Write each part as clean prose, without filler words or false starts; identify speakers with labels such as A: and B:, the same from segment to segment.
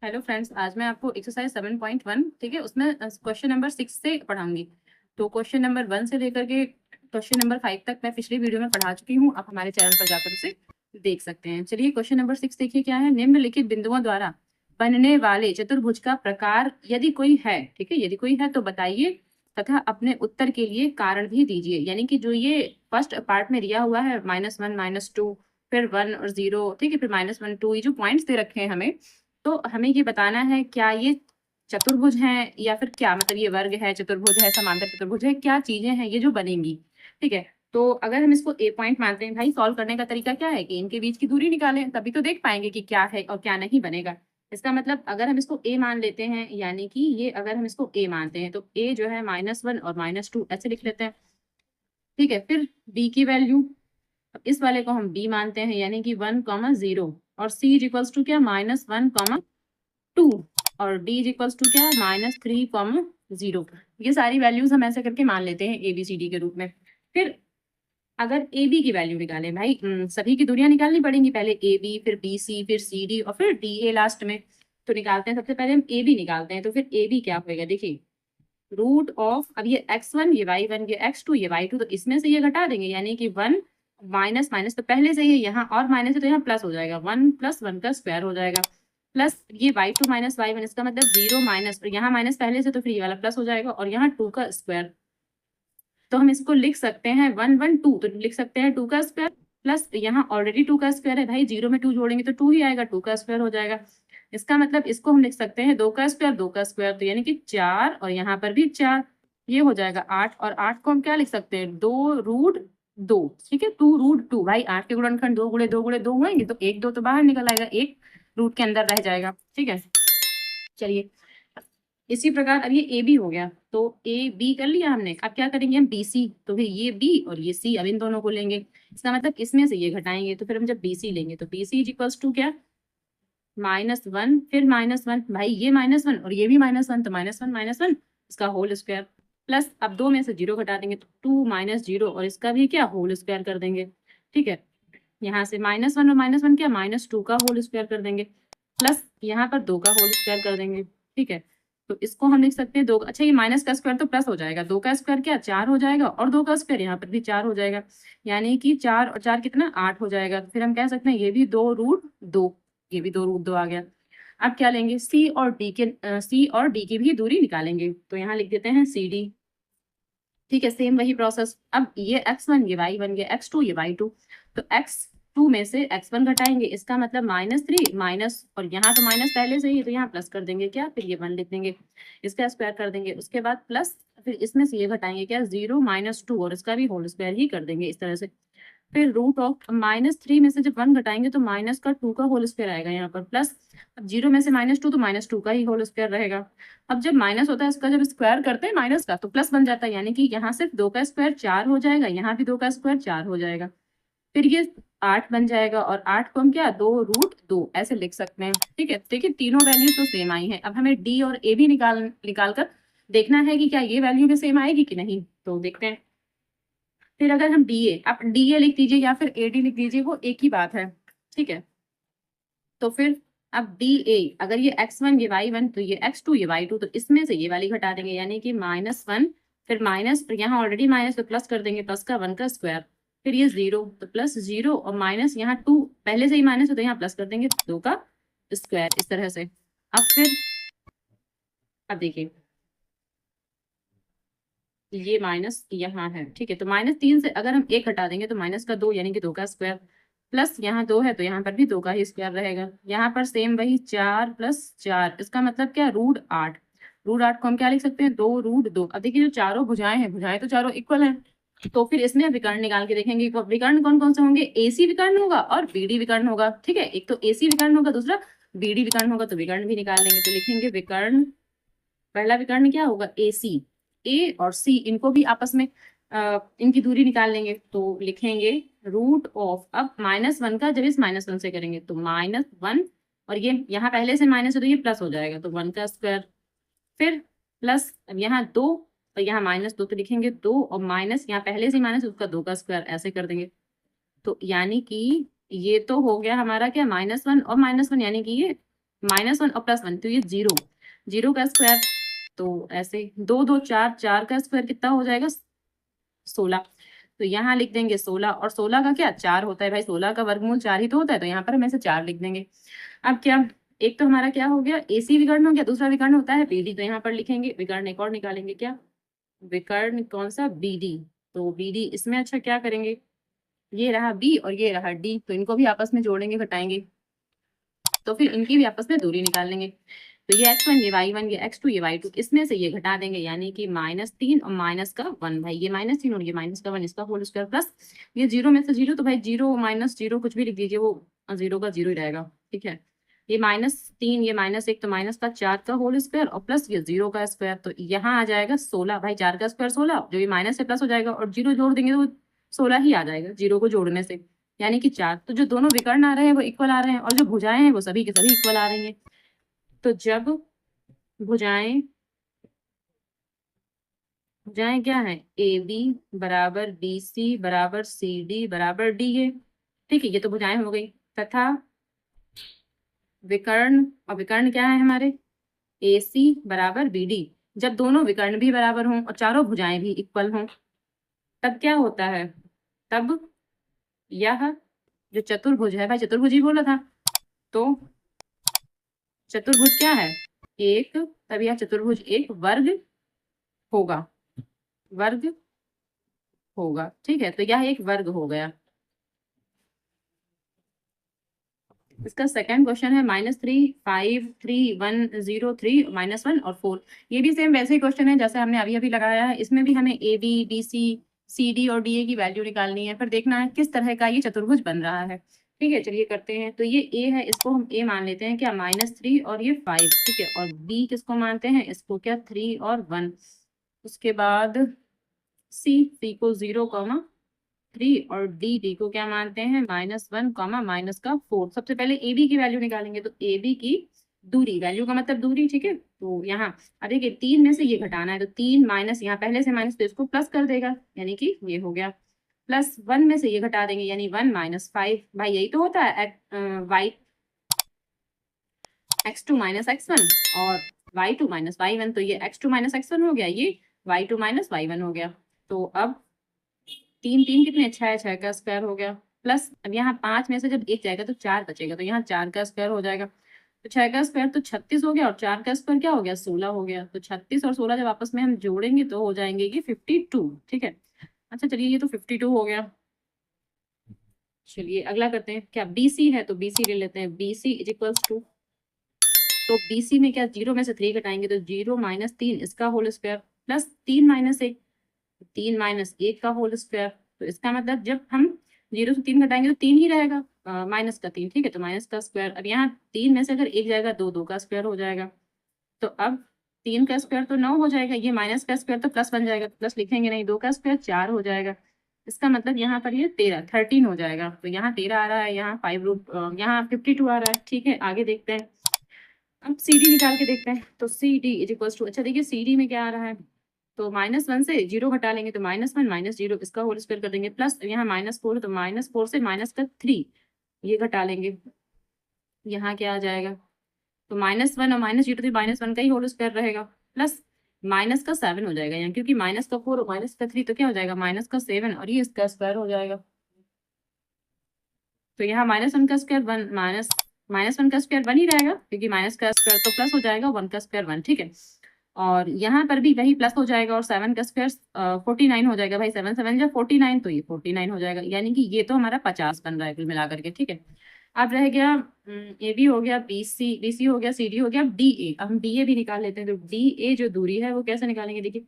A: Hello friends, आज मैं आपको एक्सरसाइज 7.1 ठीक है उसमें क्वेश्चन नंबर 6 से पढ़ाऊंगी। तो क्वेश्चन नंबर 1 से लेकर के क्वेश्चन नंबर 5 तक मैं पिछली वीडियो में पढ़ा चुकी हूँ। आप हमारे चैनल पर जाकर उसे देख सकते हैं। चलिए क्वेश्चन नंबर 6 देखिए क्या है। निम्नलिखित बिंदुओं द्वारा बनने वाले चतुर्भुज का प्रकार यदि कोई है, ठीक है, यदि कोई है तो बताइए तथा अपने उत्तर के लिए कारण भी दीजिए। यानी कि जो ये फर्स्ट पार्ट में दिया हुआ है -1 -2 फिर 1 और 0, ठीक है, फिर -1 2, ये जो पॉइंट्स दे रखे हैं हमें, तो हमें ये बताना है क्या ये चतुर्भुज हैं या फिर क्या, मतलब ये वर्ग है, चतुर्भुज है, समांतर चतुर्भुज है, क्या चीजें हैं ये जो बनेंगी। ठीक है, तो अगर हम इसको ए पॉइंट मानते हैं भाई, सॉल्व करने का तरीका क्या है कि इनके बीच की दूरी निकालें, तभी तो देख पाएंगे कि क्या है और क्या नहीं बनेगा। इसका मतलब अगर हम इसको ए मान लेते हैं, यानी कि ये अगर हम इसको ए मानते हैं तो ए जो है -1 और -2 ऐसे लिख लेते हैं। ठीक है, फिर बी की वैल्यू, इस वाले को हम बी मानते हैं, यानी कि 1, 0 और सी इज इक्वल्स टू क्या, -1, 2 और d इज इक्वल्स टू क्या, -3, 0। ये सारी वैल्यूज हम ऐसे करके मान लेते हैं ए बी सी डी के रूप में। फिर अगर ए बी की वैल्यू निकालें भाई, सभी की दूरियां निकालनी पड़ेंगी, पहले ए बी फिर बी सी फिर सी डी और फिर डी ए लास्ट में। तो निकालते हैं, सबसे पहले हम ए बी निकालते हैं। तो फिर ए बी क्या होगा, देखिए रूट ऑफ, अब ये x1 ये y1 ये x2 ये y2, तो इसमें से ये घटा देंगे, यानी कि 1 माइनस माइनस तो पहले से ही यहाँ और माइनस है तो यहाँ प्लस हो जाएगा, 1 + 1 का स्क्वायर हो जाएगा, प्लस ये y2 - y1, इसका मतलब 0 माइनस, और यहाँ माइनस पहले से तो फिर ये वाला प्लस हो जाएगा और यहाँ 2 का स्क्वायर। तो हम इसको लिख सकते हैं 1 1 2, तो लिख सकते हैं 2 का स्क्वायर, प्लस यहाँ ऑलरेडी 2 का स्क्वायर है भाई, 0 में 2 जोड़ेंगे तो 2 ही आएगा, 2 का स्क्वायर हो जाएगा। इसका मतलब इसको हम लिख सकते हैं 2 का स्क्वायर 2 का स्क्वायर, तो यानी कि 4 और यहाँ पर भी 4, ये हो जाएगा 8, और 8 को हम क्या लिख सकते हैं, 2√2। ठीक है, 2√2 भाई, 8 के गुणनखंड 2 गुणे 2 गुणे 2 होंगे तो 1 2 तो बाहर निकल आएगा, 1 रूट के अंदर रह जाएगा। ठीक है, चलिए इसी प्रकार अब ये ए बी हो गया, तो ए बी कर लिया हमने। अब क्या करेंगे हम, बी सी, तो फिर ये बी और ये सी, अब इन दोनों को लेंगे, इसका मतलब इसमें से ये घटाएंगे, तो फिर हम जब बी सी लेंगे तो B C is equals to क्या, -1 फिर -1 भाई, ये -1 और ये भी -1, तो -1 इसका होल स्क्वायर, प्लस अब 2 में से 0 घटा देंगे तो 2 - 0 और इसका भी क्या, होल स्क्वायर कर देंगे। ठीक है, यहाँ से -1 और -1 क्या, -2 का होल स्क्वायर कर देंगे, प्लस यहाँ पर 2 का होल स्क्वायर कर देंगे। ठीक है, तो इसको हम लिख सकते हैं 2, अच्छा ये माइनस का स्क्वायर तो प्लस हो जाएगा, 2 का स्क्वायर क्या, 4 हो जाएगा, और 2 का स्क्वायर यहाँ पर भी 4 हो जाएगा, यानी कि 4 और 4 कितना, 8 हो जाएगा। तो फिर हम कह सकते हैं ये भी 2√2, ये भी 2√2 आ गया। अब क्या लेंगे, सी और डी की भी दूरी निकालेंगे, तो यहाँ लिख देते हैं सी डी। ठीक है, सेम वही प्रोसेस। अब ये x1 ये y1 ये x2 ये y2, तो x2 में से x1 घटाएंगे, इसका मतलब -3 माइनस, और यहाँ तो माइनस पहले से ही, तो यहाँ प्लस कर देंगे क्या, फिर ये 1 लिख देंगे, इसका स्क्वायर कर देंगे, उसके बाद प्लस, फिर इसमें से ये घटाएंगे क्या, 0 - 2 और इसका भी होल स्क्वायर ही कर देंगे इस तरह से। फिर रूट ऑफ -3 में से जब 1 घटाएंगे तो माइनस का 2 का होल स्क्वायर आएगा यहाँ पर, प्लस अब 0 में से -2 तो -2 का ही होल स्क्वायर रहेगा। अब जब माइनस होता है इसका, जब स्क्वायर करते हैं माइनस का तो प्लस बन जाता है, यानी कि यहाँ सिर्फ 2 का स्क्वायर 4 हो जाएगा, यहाँ भी 2 का स्क्वायर 4 हो जाएगा, फिर ये 8 बन जाएगा, और 8 को हम क्या, 2√2 ऐसे लिख सकते हैं। ठीक है, देखिए तीनों वैल्यूज तो सेम आई है। अब हमें डी और ए भी निकाल कर देखना है कि क्या ये वैल्यू भी सेम आएगी कि नहीं, तो देखते हैं। फिर अगर हम डी ए, आप डी ए लिख दीजिए या फिर ए डी लिख दीजिए, वो एक ही बात है। ठीक है, तो फिर अब डी ए, अगर ये x1 ये y1 तो ये x2 ये y2, तो इसमें से ये वाली घटा देंगे, यानी कि -1 फिर माइनस, फिर यहाँ ऑलरेडी माइनस तो प्लस कर देंगे, प्लस का 1 का स्क्वायर, फिर ये 0 तो प्लस 0 और माइनस, यहाँ 2 पहले से ही माइनस है तो यहाँ प्लस कर देंगे 2 का स्क्वायर, इस तरह से। अब फिर अब देखिए ये माइनस यहाँ है, ठीक है, तो -3 से अगर हम 1 हटा देंगे तो माइनस का 2 यानी कि 2 का स्क्वायर, प्लस यहाँ 2 है तो यहाँ पर भी 2 का ही स्क्वायर रहेगा, यहाँ पर सेम वही 4 + 4, इसका मतलब क्या, √8। √8 को हम क्या लिख सकते हैं, 2√2। अब देखिए जो चारों भुजाएं हैं, भुजाएं तो चारों इक्वल हैं, तो फिर इसमें विकर्ण निकाल के देखेंगे। विकर्ण कौन कौन से होंगे, एसी विकर्ण होगा और बीडी विकर्ण होगा। ठीक है, एक तो एसी विकर्ण होगा, दूसरा बीडी विकर्ण होगा, तो विकर्ण भी निकाल लेंगे। तो लिखेंगे विकर्ण, पहला विकर्ण क्या होगा, ए सी, ए और सी इनको भी आपस में इनकी दूरी निकाल लेंगे, तो लिखेंगे रूट ऑफ, अब -1 का जब इस -1 से करेंगे तो -1, और ये यहाँ पहले से माइनस है तो ये प्लस हो जाएगा, तो 1 का स्क्वायर, फिर प्लस, अब यहाँ 2 और यहाँ -2, तो लिखेंगे 2 और माइनस, यहाँ पहले से माइनस उसका 2 का स्क्वायर, ऐसे कर देंगे। तो यानी कि ये तो हो गया हमारा क्या, -1 और -1, यानी कि ये -1 और +1 तो ये 0, 0 का स्क्वायर तो ऐसे 2 2 4, 4 का स्क्वायर कितना हो जाएगा 16। तो यहाँ लिख देंगे 16 और 16 का क्या 4 होता है भाई, 16 का वर्गमूल 4 ही तो होता है, तो यहाँ पर हम ऐसे 4 लिख देंगे। अब क्या, एक तो हमारा क्या हो गया AC विकर्ण हो गया, दूसरा विकर्ण होता है BD, तो यहाँ पर लिखेंगे विकर्ण एक और निकालेंगे, क्या विकर्ण कौन सा BD, तो BD इसमें अच्छा क्या करेंगे, ये रहा B और ये रहा D, तो इनको भी आपस में जोड़ेंगे घटाएंगे, तो फिर इनकी भी आपस में दूरी निकाल लेंगे। तो ये x1 ये y1 ये x2 ये y2, इसमें से ये घटा देंगे यानी कि -3 और माइनस का 1 भाई, ये -3 और ये माइनस का 1 इसका होल स्क्वायर प्लस ये 0 में से 0, तो भाई 0 -0 कुछ भी लिख दीजिए, वो 0 का 0 ही रहेगा, ठीक है। ये -3 ये -1 तो माइनस का 4 का होल स्क्वायर और प्लस ये 0 का स्क्वायर, तो यहाँ आ जाएगा 16 भाई, 4 का स्क्वायर 16, जो ये माइनस से प्लस हो जाएगा और 0 जोड़ देंगे तो 16 ही आ जाएगा 0 को जोड़ने से, यानी कि 4। तो जो दोनों विकर्ण आ रहे हैं वो इक्वल आ रहे हैं और जो भुजाएं हैं वो सभी के सभी इक्वल आ रही हैं। तो जब भुजाएं भुजाएं क्या है, AB बराबर BC बराबर CD बराबर DA, ठीक है, ये तो भुजाएं हो गई। तथा विकर्ण, और विकर्ण क्या है हमारे AC बराबर BD, जब दोनों विकर्ण भी बराबर हों और चारों भुजाएं भी इक्वल हों तब क्या होता है, तब यह जो चतुर्भुज है भाई, चतुर्भुज ही बोला था, तो चतुर्भुज क्या है एक, तब यह चतुर्भुज एक वर्ग होगा, वर्ग होगा, ठीक है, तो यह एक वर्ग हो गया। इसका सेकंड क्वेश्चन है -3 5 3 1 0 3 -1 और 4, ये भी सेम वैसे ही क्वेश्चन है जैसे हमने अभी अभी लगाया है, इसमें भी हमें AB BC CD और DA की वैल्यू निकालनी है, फिर देखना है किस तरह का ये चतुर्भुज बन रहा है, ठीक है, चलिए करते हैं। तो ये A है, इसको हम A मान लेते हैं क्या -3 और ये 5, ठीक है, और B किसको मानते हैं, इसको क्या 3 और 1, उसके बाद C को 0 3 और D को क्या मानते हैं -1 -4। सबसे पहले AB की वैल्यू निकालेंगे, तो AB की दूरी, वैल्यू का मतलब दूरी, ठीक है, तो यहाँ अब देखिए 3 में से ये घटाना है, तो 3 माइनस, यहाँ पहले से माइनस तो इसको प्लस कर देगा, यानी कि ये हो गया, प्लस 1 में से ये घटा देंगे यानी 1 -5 भाई, यही तो होता है x2 -x1 और y2 -y1, तो ये x2 -x1 हो गया, ये y2 -y1 हो गया। तो अब 3 3 कितने, 6 6 का स्क्वायर हो गया, प्लस अब यहाँ 5 में से जब 1 जाएगा तो 4 बचेगा, तो यहाँ 4 का स्क्वायर हो जाएगा, तो 6 का स्क्वायर तो 36 हो गया और 4 का स्क्वायर क्या हो गया 16 हो गया, तो 36 और 16 जब आपस में हम जोड़ेंगे तो हो जाएंगे ये 52, ठीक है। अच्छा चलिए ये तो 52 हो गया। चलिए अगला करते हैं, क्या BC है तो BC ले लेते हैं, BC इज इक्वल्स टू, तो BC में क्या 0 में से 3 घटाएंगे तो 0 -3 इसका होल स्क्वायर प्लस 3 -1 3 -1 का होल स्क्वायर, तो इसका मतलब जब हम 0 से 3 घटाएंगे तो 3 ही रहेगा, माइनस का 3, ठीक है, तो माइनस का स्क्वायर, अब यहाँ 3 में से अगर 1 जाएगा 2 2 का स्क्वायर हो जाएगा, तो अब 3 का स्क्वायर तो 9 हो जाएगा, ये माइनस का स्क्वायर तो प्लस बन जाएगा, प्लस लिखेंगे नहीं, 2 का स्क्वायर 4 हो जाएगा, इसका मतलब यहाँ पर ये 13 हो जाएगा, तो यहाँ 13 आ रहा है, यहाँ यहाँ 52 आ रहा है, ठीक है, आगे देखते हैं। अब CD निकाल के देखते हैं, तो CD इज इक्वल्स टू, अच्छा देखिए CD में क्या आ रहा है, तो -1 से 0 घटा लेंगे तो -1 -0 इसका होल स्क्वायर कर देंगे, प्लस यहाँ -4 तो -4 से -3 ये घटा लेंगे, यहाँ क्या आ जाएगा, तो -1 और -0 तो -1 का ही होल स्क्वायर रहेगा, प्लस माइनस का 7 हो जाएगा यहाँ, क्योंकि -4 और -3 तो क्या हो जाएगा -7 और ये इसका स्क्वायर हो जाएगा, तो यहाँ -1 का स्क्वायर 1 -1 का स्क्वायर 1 ही रहेगा, क्योंकि माइनस का स्क्वायर तो प्लस हो जाएगा, 1 का स्क्वायर 1, ठीक है, और यहाँ पर भी वही प्लस हो जाएगा और 7 का स्क्वायर 49 हो जाएगा भाई, 7 7 जब 49 तो ये 49 हो जाएगा, यानी कि ये तो हमारा 50 बन रहा है कुल मिला करके, ठीक है। अब रह गया AB हो गया, BC हो गया, CD हो गया, अब DA, अब हम DA भी निकाल लेते हैं, तो DA जो दूरी है वो कैसे निकालेंगे, देखिए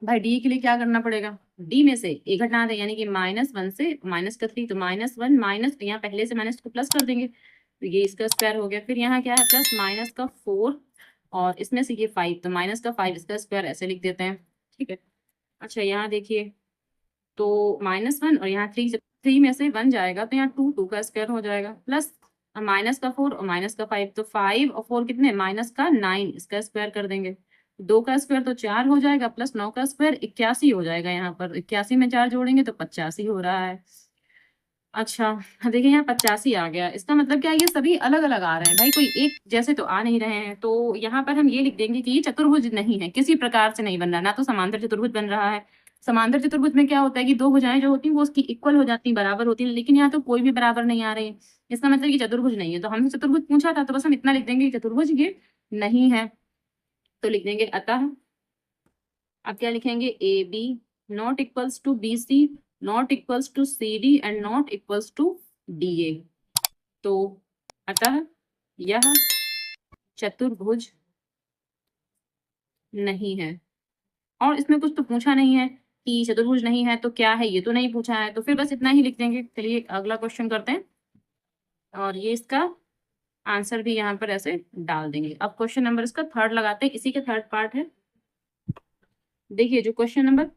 A: भाई DA के लिए क्या करना पड़ेगा, D में से A घटा दें, यानी कि -1 से -3, तो -1 माइनस, यहाँ पहले से माइनस को प्लस कर देंगे, तो ये इसका स्क्वायर हो गया, फिर यहाँ क्या है प्लस -4 और इसमें से ये 5, तो -5 इसका स्क्वायर ऐसे लिख देते हैं, ठीक है। अच्छा यहाँ देखिए, तो -1 और यहाँ 3, जब 3 में से 1 जाएगा तो यहाँ 2 का स्क्वायर हो जाएगा, प्लस -4 और -5, तो 5 और 4 कितने -9 इसका स्क्वायर कर देंगे, 2 का स्क्वायर तो 4 हो जाएगा, प्लस 9 का स्क्वायर 81 हो जाएगा, यहाँ पर 81 में 4 जोड़ेंगे तो 85 हो रहा है। अच्छा, देखिए यहाँ 85 आ गया। इसका मतलब क्या है, ये सभी अलग अलग आ रहे हैं भाई, कोई एक जैसे तो आ नहीं रहे हैं। तो यहाँ पर हम ये लिख देंगे कि ये चतुर्भुज नहीं है, किसी प्रकार से नहीं बन रहा, ना तो समांतर चतुर्भुज बन रहा है। समांतर चतुर्भुज में क्या होता है कि दो भुजाएं जो होती हैं वो उसकी इक्वल हो जाती हैं, बराबर होती हैं, लेकिन यहाँ तो कोई भी बराबर नहीं आ रही है। इसका मतलब कि चतुर्भुज नहीं है। तो हमसे चतुर्भुज पूछा था तो बस हम इतना लिख देंगे कि चतुर्भुज ये नहीं है। तो लिख देंगे अतः, अब क्या लिखेंगे, A B not equals to B C, not equals to C D and not equals to D A. तो अतः यह चतुर्भुज नहीं है। और इसमें कुछ तो पूछा नहीं है कि चतुर्भुज नहीं है तो क्या है, ये तो नहीं पूछा है, तो फिर बस इतना ही लिख देंगे। चलिए अगला क्वेश्चन करते हैं, और ये इसका आंसर भी यहाँ पर ऐसे डाल देंगे। अब क्वेश्चन नंबर इसका थर्ड लगाते हैं, इसी के थर्ड पार्ट है। देखिए जो क्वेश्चन नंबर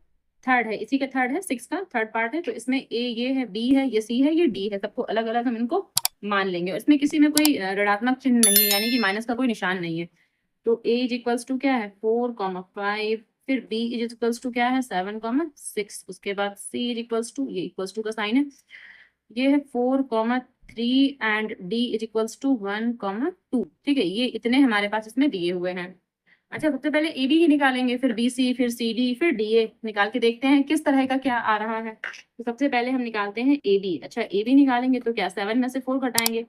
A: थर्ड है, इसी का थर्ड है, 6 का थर्ड पार्ट है। तो इसमें ए ये है, बी है, ये सी है, ये डी है, सबको अलग अलग हम इनको मान लेंगे। और इसमें किसी में कोई ऋणात्मक चिन्ह नहीं है, यानी कि माइनस का कोई निशान नहीं है। तो ए इज इक्वल्स टू क्या है 4,5, फिर बी इज इक्वल्स टू क्या है 7,6, उसके बाद सी इज इक्वल्स टू, ये इक्वल्स टू का साइन है, ये है 4,3 and D is equals to 1,2। ठीक है, ये इतने हमारे पास इसमें दिए हुए हैं। अच्छा, सबसे पहले ए बी ही निकालेंगे, फिर बी सी, फिर सी डी, फिर डी ए निकाल के देखते हैं किस तरह का क्या आ रहा है। तो सबसे पहले हम निकालते हैं ए बी। अच्छा, ए बी निकालेंगे तो क्या 7 में से 4 घटाएंगे।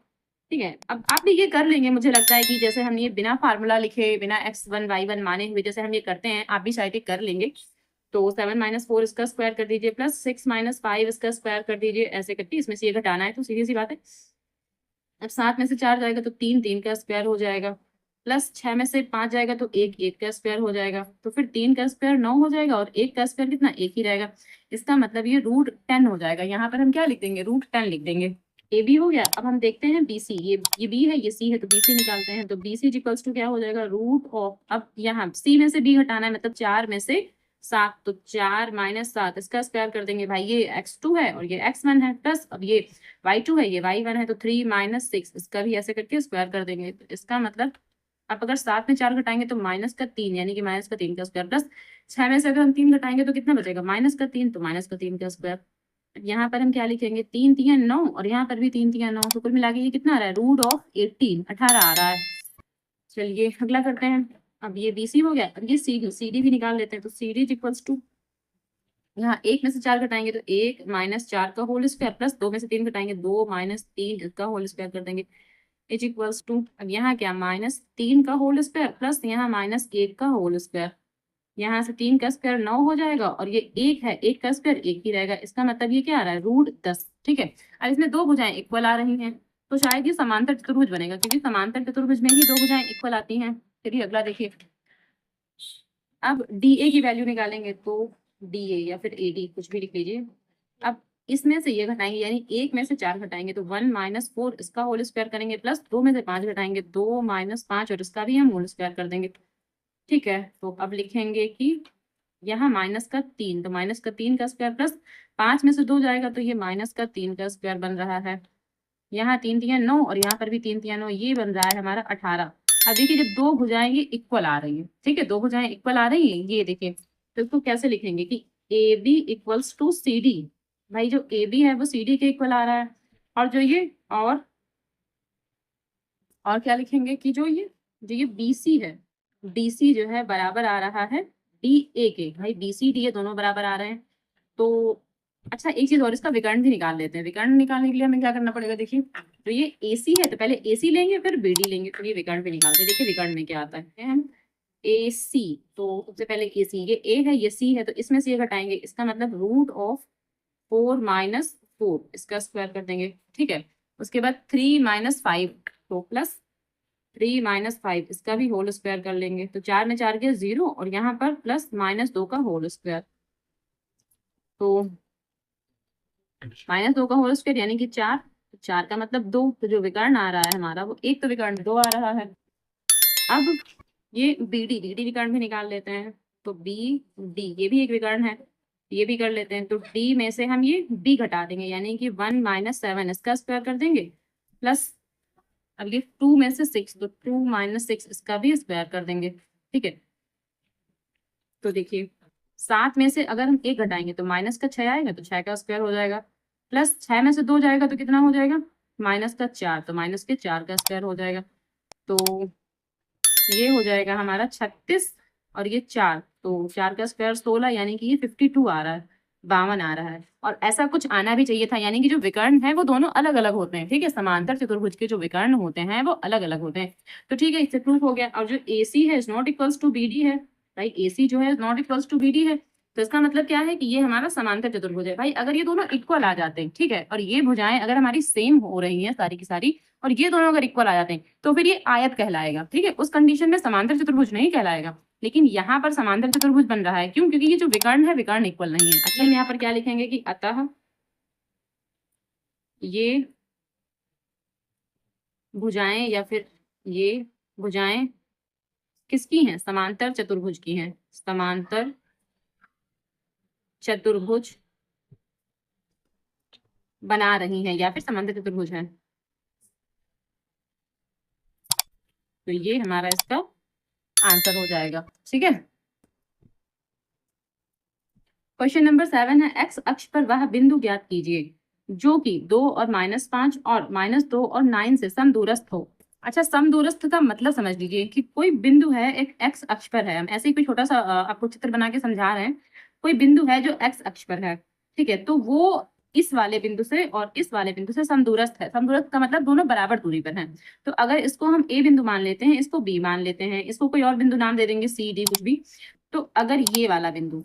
A: ठीक है, अब आप भी ये कर लेंगे, मुझे लगता है कि जैसे हम ये बिना फार्मूला लिखे, बिना x1 y1 माने हुए जैसे हम ये करते हैं, आप भी शायद ये कर लेंगे। तो 7 - 4 इसका स्क्वायर कर दीजिए, प्लस 6 - 5 इसका स्क्वायर कर दीजिए, ऐसे करके इसमें से ये घटाना है, तो सीधी सी बात है। अब 7 में से 4 जाएगा तो 3 3 का स्क्वायर हो जाएगा, प्लस 6 में से 5 जाएगा तो 1 1 का स्क्वायर हो जाएगा, तो फिर 3 का स्क्वायर 9 हो जाएगा, और 1 का स्क्वायर कितना, 1 ही रहेगा। इसका मतलब ये √10 हो जाएगा। यहाँ पर हम क्या लिख देंगे, √10 लिख देंगे। ए बी हो गया। अब हम देखते हैं बी सी, ये बी है, ये सी है, तो बी सी निकालते हैं। तो बी सी इक्वल्स टू क्या हो जाएगा, रूट ऑफ, अब यहाँ सी में से बी घटाना है, मतलब 4 में से 7, तो 4 - 7 इसका स्क्वायर कर देंगे भाई, ये x2 है और ये x1 है, प्लस अब ये y2 है, ये y1 है, तो 3 - 6 इसका भी ऐसे करके स्क्वायर कर देंगे। तो इसका मतलब आप अगर 7 में 4 घटाएंगे तो -3, यानी कि -3 का स्क्वायर, प्लस 6 में से अगर हम 3 घटाएंगे तो कितना बचेगा, -3, तो -3 का स्क्वायर। यहाँ पर हम क्या लिखेंगे, 3 3 9, और यहाँ पर भी 3 3 9, तो कुल मिला के ये कितना आ रहा है, √18 18 आ रहा है। चलिए अगला करते हैं। अब ये BC हो गया, अब ये CD भी निकाल लेते हैं। तो CD इक्वल्स टू, यहाँ 1 में से 4 घटाएंगे तो 1 - 4 का होल स्क्वायर, प्लस 2 में से 3 घटाएंगे 2 - 3 इसका होल स्क्वायर कर देंगे, इज इक्वल्स टू, अब यहाँ क्या -3 का होल स्क्वायर, प्लस यहाँ -1 का होल स्क्वायर, यहाँ से 3 का स्क्वायर 9 हो जाएगा, और ये 1 है, 1 का स्क्वायर 1 ही रहेगा। इसका मतलब ये क्या आ रहा है, √10। ठीक है, अब इसमें दो भुजाएं इक्वल आ रही हैं, तो शायद ये समांतर चतुर्भुज बनेगा, क्योंकि समांतर चतुर्भुज में ही दो भुजाएं इक्वल आती हैं। चलिए अगला देखिए। अब DA की वैल्यू निकालेंगे, तो DA या फिर AD कुछ भी लिख लीजिए। अब इसमें से ये घटाएंगे, यानी 1 में से 4 घटाएंगे तो 1 - 4 इसका होल स्क्वायर करेंगे, प्लस 2 में से 5 घटाएंगे 2 - 5, और इसका भी हम होल स्क्वायर कर देंगे। ठीक है, तो अब लिखेंगे कि यहाँ -3, तो -3 का स्क्वायर, प्लस 5 में से 2 जाएगा तो ये -3 का स्क्वायर बन रहा है। यहाँ 3 3 9, और यहाँ पर भी 3 3 9, ये बन रहा है हमारा 18। अब देखिए जब दो भुजाएं ये इक्वल आ रही है, ठीक है, दो भुजाएं इक्वल आ रही है, ये देखिए, तो इसको कैसे लिखेंगे कि AB इक्वल्स टू CD। भाई जो AB है वो CD के इक्वल आ रहा है, और जो ये और क्या लिखेंगे कि जो ये BC है, BC जो है बराबर आ रहा है DA के। भाई BC DA दोनों बराबर आ रहे हैं। तो अच्छा, एक चीज और, इसका विकर्ण भी निकाल लेते हैं। विकर्ण निकालने के लिए हमें क्या करना पड़ेगा, देखिए तो ये AC है, तो पहले AC लेंगे फिर BD लेंगे, तो ये विकर्ण भी निकालते हैं। देखिए विकर्ण में क्या आता है, हम AC, तो सबसे पहले AC, ये A है, ये C है, तो इसमें से ये घटाएंगे, इसका मतलब √4 - 4 इसका स्क्वायर कर देंगे। ठीक है, उसके बाद 3 - 5, तो प्लस 3 - 5 इसका भी होल स्क्वायर कर लेंगे, तो 4 में 4 गया 0, और यहाँ पर प्लस -2 का होल स्क्वायर, तो -2 का होल स्क्वायर यानी कि 4, 4 का मतलब 2, तो जो विकर्ण आ रहा है हमारा वो एक, तो विकर्ण 2 आ रहा है। अब ये BD विकर्ण भी निकाल लेते हैं, तो BD ये भी एक विकर्ण है, ये भी कर लेते हैं। तो D में से हम ये B घटा देंगे, यानी कि 1 - 7 इसका स्क्वायर कर देंगे, प्लस अब ये 2 में से 6, तो 2 - 6 इसका भी स्क्वायर कर देंगे। ठीक है, तो देखिए 7 में से अगर हम 1 घटाएंगे तो -6 आएगा, तो 6 का स्क्वायर हो जाएगा, प्लस 6 में से 2 जाएगा तो कितना हो जाएगा, माइनस का 4, तो माइनस के 4 का स्क्वायर हो जाएगा। तो ये हो जाएगा हमारा 36 और ये 4, तो 4 का स्क्वायर 16, यानी कि ये 52 आ रहा है, 52 आ रहा है। और ऐसा कुछ आना भी चाहिए था, यानी कि जो विकर्ण है वो दोनों अलग अलग होते हैं, ठीक है। समांतर चतुर्भुज के जो विकर्ण होते हैं वो अलग अलग होते हैं। तो ठीक है, इससे प्रूफ हो गया। और जो AC है is not equals to BD है, राइट, AC जो है नॉट इक्वल्स टू BD है। तो इसका मतलब क्या है कि ये हमारा समांतर चतुर्भुज है। भाई अगर ये दोनों इक्वल आ जाते हैं, ठीक है, और ये भुजाएं अगर हमारी सेम हो रही हैं सारी की सारी, और ये दोनों अगर इक्वल आ जाते हैं, तो फिर ये आयत कहलाएगा, ठीक है। उस कंडीशन में समांतर चतुर्भुज नहीं कहलाएगा। लेकिन यहाँ पर समांतर चतुर्भुज बन रहा है, क्यों? क्योंकि ये जो विकर्ण है विकर्ण इक्वल नहीं है। अच्छा, हम यहाँ पर क्या लिखेंगे कि अतः ये भुजाएं, या फिर ये भुजाएं किसकी हैं? समांतर चतुर्भुज की हैं। समांतर चतुर्भुज बना रही हैं, या फिर समांतर चतुर्भुज है। तो ये हमारा इसका आंसर हो जाएगा, ठीक है। क्वेश्चन नंबर 7 है, एक्स अक्ष पर वह बिंदु ज्ञात कीजिए जो कि 2 और -5 और -2 और 9 से समदूरस्थ हो। अच्छा, समदूरस्थ का मतलब समझ लीजिए कि कोई बिंदु है एक एक्स अक्ष पर है। हम ऐसे ही कोई छोटा सा आपको चित्र बना के समझा रहे हैं। कोई बिंदु है जो एक्स अक्ष पर है, ठीक है, तो वो इस वाले बिंदु से और इस वाले बिंदु से समदूरस्थ है। समदूरस्थ का मतलब दोनों बराबर दूरी पर हैं। तो अगर इसको हम ए बिंदु मान लेते हैं, इसको बी मान लेते हैं, इसको कोई और बिंदु नाम दे देंगे, सी डी कुछ भी। तो अगर ये वाला बिंदु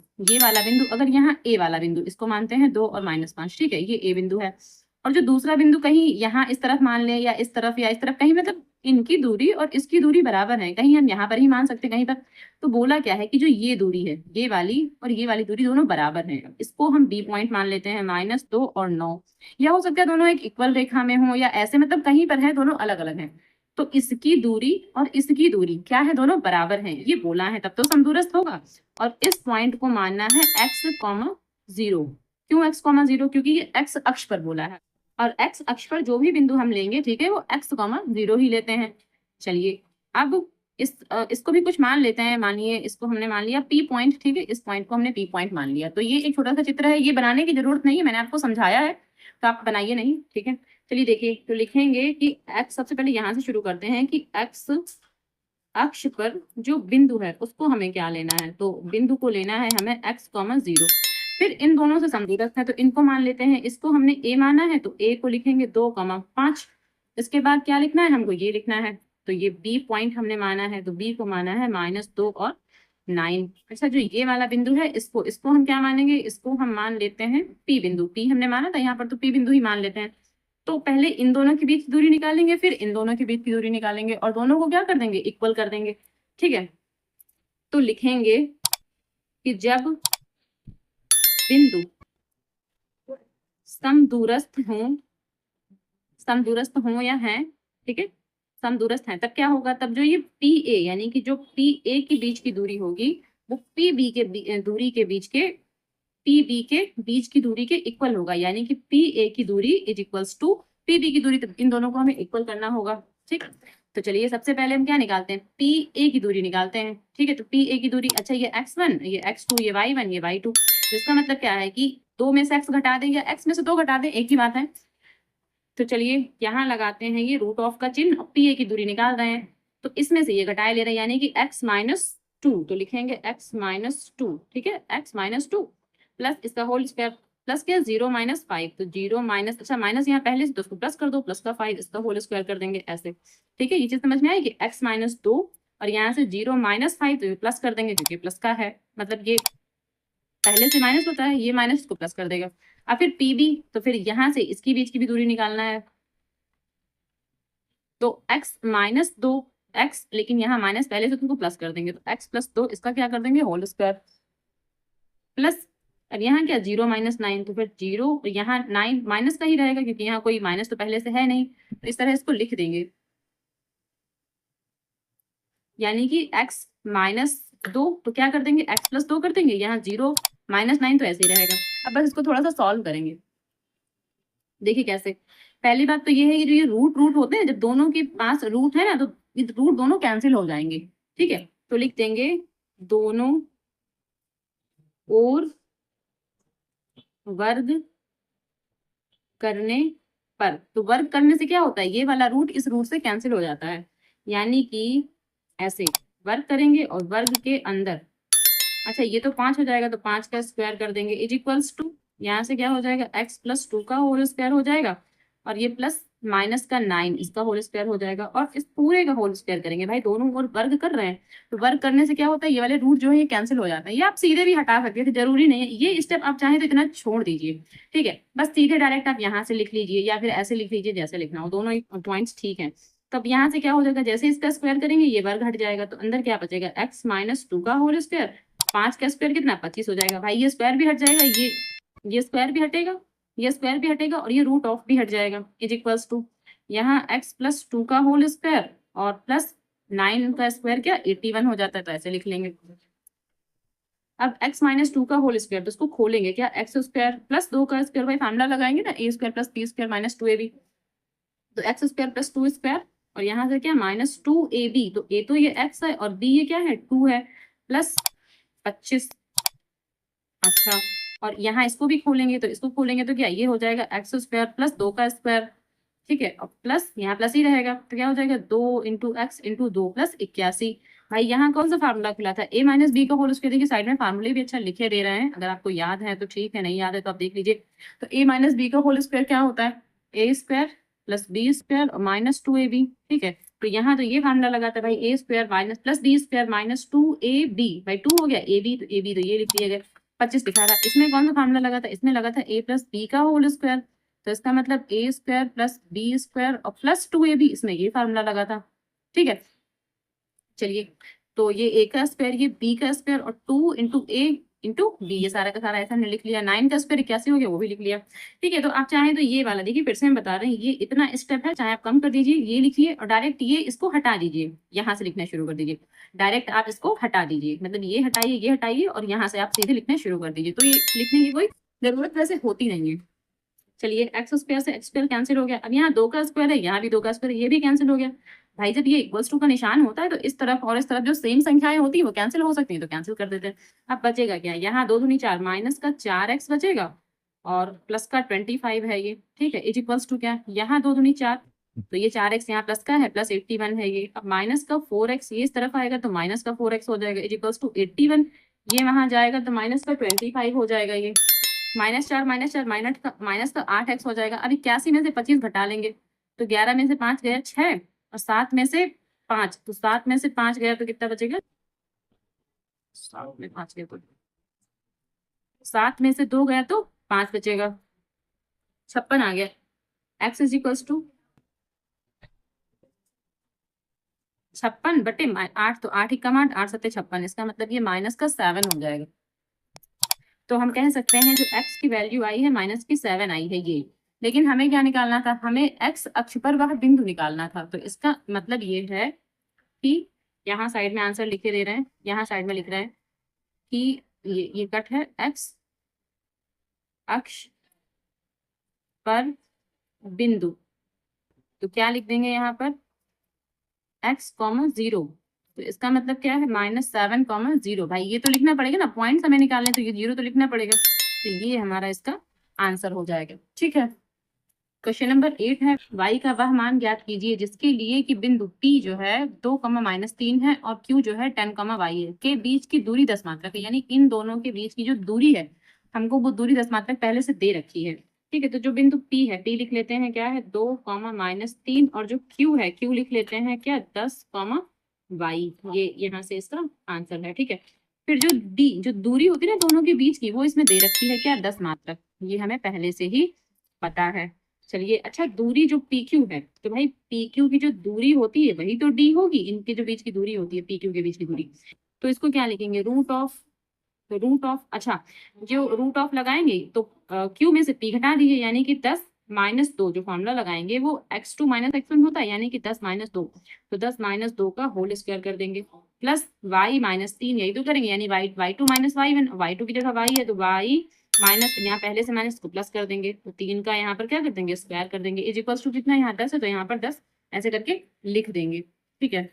A: अगर यहाँ ए वाला बिंदु, इसको मानते हैं 2 और -5, ठीक है, ये ए बिंदु है। और जो दूसरा बिंदु कहीं यहाँ इस तरफ मान ले, या इस तरफ या इस तरफ कहीं, मतलब इनकी दूरी और इसकी दूरी बराबर है, कहीं हम यहाँ पर ही मान सकते कहीं पर। तो बोला क्या है कि जो ये दूरी है, ये वाली और ये वाली दूरी दोनों बराबर है। इसको हम बी पॉइंट मान लेते हैं, -2 और 9। या हो सकता है दोनों एक इक्वल रेखा में हो, या ऐसे, मतलब कहीं पर है, दोनों अलग अलग हैं। तो इसकी दूरी और इसकी दूरी क्या है, दोनों बराबर हैं, ये बोला है, तब तो समदूरस्थ होगा। और इस पॉइंट को मानना है x,0। क्यों x,0? क्योंकि ये x अक्ष पर बोला है, और x अक्ष पर जो भी बिंदु हम लेंगे, ठीक है, वो x,0 ही लेते हैं। चलिए, अब इसको भी कुछ मान लेते हैं। मानिए इसको हमने मान लिया P पॉइंट, ठीक है, इस पॉइंट को हमने P पॉइंट मान लिया। तो ये एक छोटा सा चित्र है, ये बनाने की जरूरत नहीं है, मैंने आपको समझाया है, तो आप बनाइए नहीं, ठीक है। चलिए देखिए, तो लिखेंगे कि x, सबसे पहले यहाँ से शुरू करते हैं कि x अक्ष पर जो बिंदु है उसको हमें क्या लेना है, तो बिंदु को लेना है हमें x,0। फिर इन दोनों से समदूरस्थ है, तो इनको मान लेते हैं। इसको हमने a माना है, तो a को लिखेंगे 2,5। इसके बाद क्या लिखना है हमको, ये लिखना है। तो ये b पॉइंट हमने माना है, तो b को माना है -2 और 9। अच्छा, जो ये वाला बिंदु है, इसको हम क्या मानेंगे, इसको हम मान लेते हैं p बिंदु। p हमने माना था यहाँ पर, तो p बिंदु ही मान लेते हैं। तो पहले इन दोनों के बीच की दूरी निकालेंगे, फिर इन दोनों के बीच की दूरी निकालेंगे, और दोनों को क्या कर देंगे, इक्वल कर देंगे, ठीक है। तो लिखेंगे कि जब बिंदु समदूरस्थ हो या हैं, ठीक है, समदूरस्थ हैं, तब क्या होगा, तब जो ये PA, यानी कि जो PA के बीच की दूरी होगी, वो PB के दूरी के बीच के PB के बीच की दूरी के इक्वल होगा। यानी कि PA की दूरी इज इक्वल्स टू PB की दूरी। इन दोनों को हमें इक्वल करना होगा, ठीक। तो चलिए, सबसे पहले हम क्या निकालते हैं, PA की दूरी निकालते हैं, ठीक है। तो PA की दूरी, अच्छा, ये x1, ये x2, ये y1, ये y2। तो इसका मतलब क्या है कि 2 में से x घटा दें या x में से 2 घटा दें, एक ही बात है। तो चलिए यहाँ लगाते हैं ये रूट ऑफ का चिन्ह, और PA की दूरी निकाल रहे हैं, तो इसमें से ये घटाए ले रहे हैं, यानी कि x-2। तो लिखेंगे x-2, ठीक है, x-2 प्लस इसका होल स्क्वायर, प्लस क्या, 0 - 5, तो 0 माइनस, अच्छा माइनस यहाँ पहले से, तो उसको प्लस कर दो, प्लस का 5, इसका होल स्क्वायर कर देंगे ऐसे, ठीक है। ये चीज समझ में आएगी, x-2 और यहाँ से 0 - 5, तो ये प्लस कर देंगे क्योंकि प्लस का है, मतलब ये पहले से माइनस होता है, ये माइनस को प्लस कर देगा। अब फिर PB, तो फिर यहाँ से इसकी बीच की भी दूरी निकालना है, तो x-2 x, लेकिन यहाँ माइनस पहले से तुमको प्लस कर देंगे, तो x+2, इसका क्या कर देंगे, होल स्क्वायर प्लस। अब यहाँ क्या, 0 - 9, तो फिर 0, यहाँ 9 माइनस का ही रहेगा क्योंकि यहाँ कोई माइनस तो पहले से है नहीं, तो इस तरह इसको लिख देंगे। यानी कि x-2, तो क्या कर देंगे, x+2 कर देंगे, यहाँ 0 - 9 तो ऐसे ही रहेगा। अब बस इसको थोड़ा सा सॉल्व करेंगे, देखिए कैसे। पहली बात तो ये है कि जो ये रूट रूट होते हैं, जब दोनों के पास रूट है ना, तो ये रूट दोनों कैंसिल हो जाएंगे, ठीक है। तो लिख देंगे दोनों ओर वर्ग करने पर, तो वर्ग करने से क्या होता है, ये वाला रूट इस रूट से कैंसिल हो जाता है, यानी कि ऐसे वर्ग करेंगे और वर्ग के अंदर, अच्छा ये तो 5 हो जाएगा, तो 5 का स्क्वायर कर देंगे इज इक्वल्स टू, यहाँ से क्या हो जाएगा x प्लस 2 का होल स्क्वायर हो जाएगा, और ये प्लस माइनस का 9 इसका होल स्क्वायर हो जाएगा, और इस पूरे का होल स्क्वायर करेंगे। भाई दोनों ओर वर्ग कर रहे हैं, तो वर्ग करने से क्या होता है, ये वाले रूट जो है ये कैंसिल हो जाता है। ये आप सीधे भी हटा सकते थे, जरूरी नहीं है, ये स्टेप आप चाहें तो इतना छोड़ दीजिए, ठीक है। बस सीधे डायरेक्ट आप यहाँ से लिख लीजिए या फिर ऐसे लिख लीजिए, जैसे लिखना हो, दोनों पॉइंट्स ठीक है। तब यहाँ से क्या हो जाएगा, जैसे इसका स्क्वायर करेंगे ये वर्ग हट जाएगा, तो अंदर क्या बचेगा, x माइनस 2 का होल स्क्वायर, 5 का स्क्वायर कितना 25 हो जाएगा। भाई ये स्क्वायर भी हट जाएगा, ये स्क्वायर भी हटेगा, ये स्क्वायर भी हटेगा, और ये रूट ऑफ भी हट जाएगा इज इक्वल्स टू, यहाँ x प्लस 2 का होल स्क्वायर और प्लस 9 का स्क्वायर क्या 81 हो जाता है, तो ऐसे लिख लेंगे। अब x माइनस 2 का होल स्क्वायर, तो इसको खोलेंगे क्या, x स्क्वायर प्लस 2 का स्क्वायर, भाई फॉर्मूला लगाएंगे ना, a square plus b square minus 2ab, तो x स्क्वायर प्लस 2 स्क्वायर, और यहाँ से क्या माइनस 2ab, तो a तो ये x है और b ये क्या है 2 है, प्लस 25। अच्छा, और यहाँ इसको भी खोलेंगे, तो इसको खोलेंगे तो क्या ये हो जाएगा एक्स स्क्वायर प्लस 2 का स्क्वायर, ठीक है, और प्लस यहाँ प्लस ही रहेगा, तो क्या हो जाएगा 2 इंटू एक्स इंटू 2 प्लस 81। भाई यहाँ कौन सा फार्मूला खुला था, a माइनस बी का होल स्क्वायर, देखिए साइड में फार्मूले भी अच्छा लिखे दे रहे हैं, अगर आपको याद है तो ठीक है, नहीं याद है तो आप देख लीजिए। तो a माइनस बी का होल स्क्वायर क्या होता है, a square plus B square और माइनस 2ab, ठीक है। तो यहाँ तो ये फार्मूला लगाता है भाई, A square minus plus B square minus 2ab, भाई 2 हो गया, ए बी तो ये लिख दिया गया, 25 दिखा रहा है। इसमें कौन सा फार्मूला लगा था, इसमें लगा था a प्लस बी का होल स्क्वायर, तो इसका मतलब ए स्क्वायर प्लस बी स्क्वायर और प्लस 2ab, इसमें ये फार्मूला लगा था, ठीक है। चलिए, तो ये a का स्क्वायर, ये b का स्क्वायर और 2 इंटू ए इंटू बी, ये सारा का सारा ऐसा हमने लिख लिया। 9 का स्क्वायर 81 हो गया, वो भी लिख लिया, ठीक है। तो आप चाहें तो ये वाला देखिए, फिर से हम बता रहे हैं, ये इतना स्टेप है, चाहे आप कम कर दीजिए, ये लिखिए और डायरेक्ट ये इसको हटा दीजिए, यहाँ से लिखना शुरू कर दीजिए, डायरेक्ट आप इसको हटा दीजिए, मतलब ये हटाइए और यहाँ से आप सीधे लिखना शुरू कर दीजिए, तो ये लिखने की कोई जरूरत वैसे होती नहीं है। चलिए, एक्स स्क्वायर से एक्स स्क्वायर कैंसिल हो गया, अब यहाँ 2 का स्क्वायर है, यहाँ भी 2 का स्क्वायर है, ये भी कैंसिल हो गया। भाई जब ये इक्वल्स टू का निशान होता है, तो इस तरफ और इस तरफ जो सेम संख्याएं होती है वो कैंसिल हो सकती है, तो कैंसिल कर देते हैं। अब बचेगा क्या, यहाँ 2 दूनी 4 माइनस का 4x बचेगा और प्लस का 25 है ये, ठीक है, इज इक्वल्स टू क्या, यहाँ 2 दूनी 4, तो ये 4x यहाँ प्लस का है, प्लस 81 है ये। अब माइनस का 4x ये इस तरफ आएगा, तो माइनस का 4x हो जाएगा इज इक्वल्स टू 81, ये वहां जाएगा तो माइनस का 25 हो जाएगा ये, -4 माइनस का 8x हो जाएगा। अब 81 में से 25 घटा लेंगे, तो 11 में से 5 गया 6 और 7 में से 5, तो 7 में से 5 गया तो कितना बचेगा, 7 में 5 गया तो 7 में से 2 गया तो 5 बचेगा, 56 आ गया। x इज इक्वल्स टू 56 बटे 8, तो 8 ही कम 8, 8 सत्ते 56, इसका मतलब ये माइनस का 7 हो जाएगा। तो हम कह सकते हैं जो x की वैल्यू आई है माइनस की 7 आई है ये, लेकिन हमें क्या निकालना था, हमें x अक्ष पर वह बिंदु निकालना था। तो इसका मतलब ये है कि यहाँ साइड में आंसर लिखे दे रहे हैं, यहाँ साइड में लिख रहे हैं कि ये कट है, x अक्ष पर बिंदु, तो क्या लिख देंगे यहाँ पर x, 0, तो इसका मतलब क्या है -7, 0। भाई ये तो लिखना पड़ेगा ना, पॉइंट्स हमें निकालने, तो ये 0 तो लिखना पड़ेगा, तो ये हमारा इसका आंसर हो जाएगा, ठीक है। क्वेश्चन नंबर 8 है, y का वह मान ज्ञात कीजिए जिसके लिए कि बिंदु P जो है 2, -3 है और Q जो है 10, y है के बीच की दूरी 10 मात्रक है, यानी इन दोनों के बीच की जो दूरी है, हमको वो दूरी 10 मात्रक पहले से दे रखी है, ठीक है। तो जो बिंदु P है, P लिख लेते हैं क्या है 2, -3, और जो Q है, Q लिख लेते हैं क्या 10, y, ये यहाँ से इसका आंसर है, ठीक है। फिर जो D, जो दूरी होती है ना दोनों के बीच की, वो इसमें दे रखी है क्या 10 मात्रक, ये हमें पहले से ही पता है। चलिए, अच्छा दूरी जो PQ है, तो भाई PQ की जो दूरी होती है वही तो D होगी, इनके जो बीच की दूरी होती है PQ के बीच की दूरी, तो इसको क्या लिखेंगे रूट ऑफ, तो रूट ऑफ, अच्छा जो रूट ऑफ लगाएंगे तो Q में से P घटा दीजिए, यानी कि 10 -2, जो फॉर्मूला लगाएंगे वो x2 - x1 होता है, यानी कि 10 - 2, तो 10 - 2 का होल स्क्वायर कर देंगे, प्लस y -3, यही तो करेंगे, यानी y2 - y1, y2 की जगह y है तो y माइनस, यहाँ पहले से माइनस को प्लस कर देंगे, तो 3 का यहाँ पर क्या कर देंगे स्क्वायर कर देंगे, इज इक्वल्स टू कितना, यहाँ 10 है तो यहाँ पर 10 ऐसे करके लिख देंगे, ठीक है।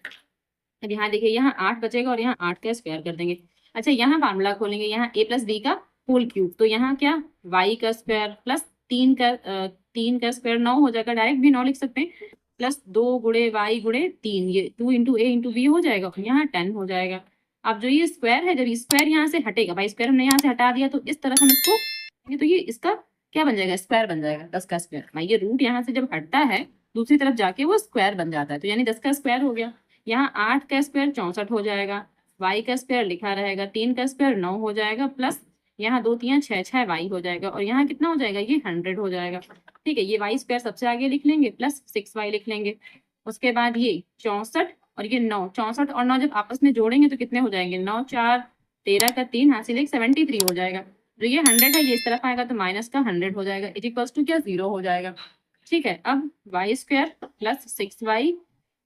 A: अब यहाँ देखिए, यहाँ 8 बचेगा और यहाँ 8 का स्क्वायर कर देंगे। अच्छा, यहाँ फार्मूला खोलेंगे, यहाँ a प्लस बी का होल क्यूब, तो यहाँ क्या y का स्क्वायर प्लस 3 का स्क्वायर 9 हो जाएगा, डायरेक्ट भी 9 लिख सकते हैं, प्लस 2 गुणे y गुणे 3, ये 2 इंटू ए इंटू बी हो जाएगा, और यहाँ 10 हो जाएगा। अब जो ये स्क्वायर है, जब स्क्वायर यहाँ से हटेगा, भाई स्क्वायर हमने यहाँ से हटा दिया, तो इस तरफ हम इसको, तो ये इसका क्या बन जाएगा, स्क्वायर बन जाएगा, 10 का स्क्वायर। भाई ये रूट यहाँ से जब हटता है दूसरी तरफ जाके वो स्क्वायर बन जाता है, तो यानी 10 का स्क्वायर हो गया। यहाँ 8 का स्क्वायर 64 हो जाएगा, y का स्क्वायर लिखा रहेगा, 3 का स्क्वायर 9 हो जाएगा, प्लस यहाँ 2 3 6 6 y हो जाएगा, और यहाँ कितना हो जाएगा, ये 100 हो जाएगा। ठीक है, ये y स्क्वायर सबसे आगे लिख लेंगे, प्लस 6y लिख लेंगे। उसके बाद ये 64 और ये 9, 64 और 9 जब आपस में जोड़ेंगे तो कितने हो जाएंगे, 9 4 13 का 3 हासिल 1 73 हो जाएगा। जो ये 100 है ये इस तरफ आएगा तो माइनस का 100 हो जाएगा, इज इक्वल्स टू क्या, 0 हो जाएगा। ठीक है, अब y स्क्वायर प्लस 6y,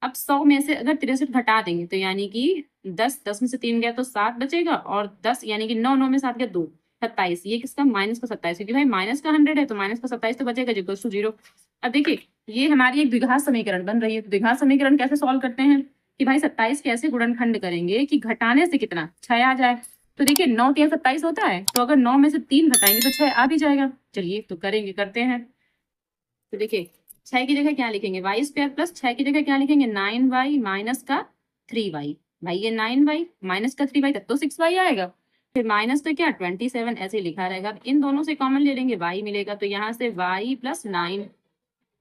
A: अब 100 में से अगर 63 घटा देंगे तो यानी कि 10 में से 3 गया तो 7 बचेगा, और 10 यानी कि 9 9 में 7 गया 2, 27, ये किसका, माइनस का 27, क्योंकि भाई माइनस का 100 है तो माइनस का 27 तो बचेगा, इक्वल्स टू 0। अब देखिए ये हमारी एक द्विघात समीकरण बन रही है, तो द्विघात समीकरण कैसे सॉल्व करते हैं कि भाई 27 कैसे गुणनखंड करेंगे कि घटाने से कितना 6 आ जाए। तो देखिए 9 3 27 होता है, तो अगर 9 में से 3 घटाएंगे तो 6 आ भी जाएगा। चलिए तो करेंगे, करते हैं। तो देखिए 6 की जगह क्या लिखेंगे, वाई स्क्वायर, प्लस 6 की जगह क्या लिखेंगे, 9y माइनस का 3y। भाई ये 9y माइनस का 3y तब तो 6y आएगा, फिर माइनस का क्या 27 ऐसे लिखा रहेगा। इन दोनों से कॉमन ले लेंगे, y मिलेगा, तो यहाँ से y प्लस 9,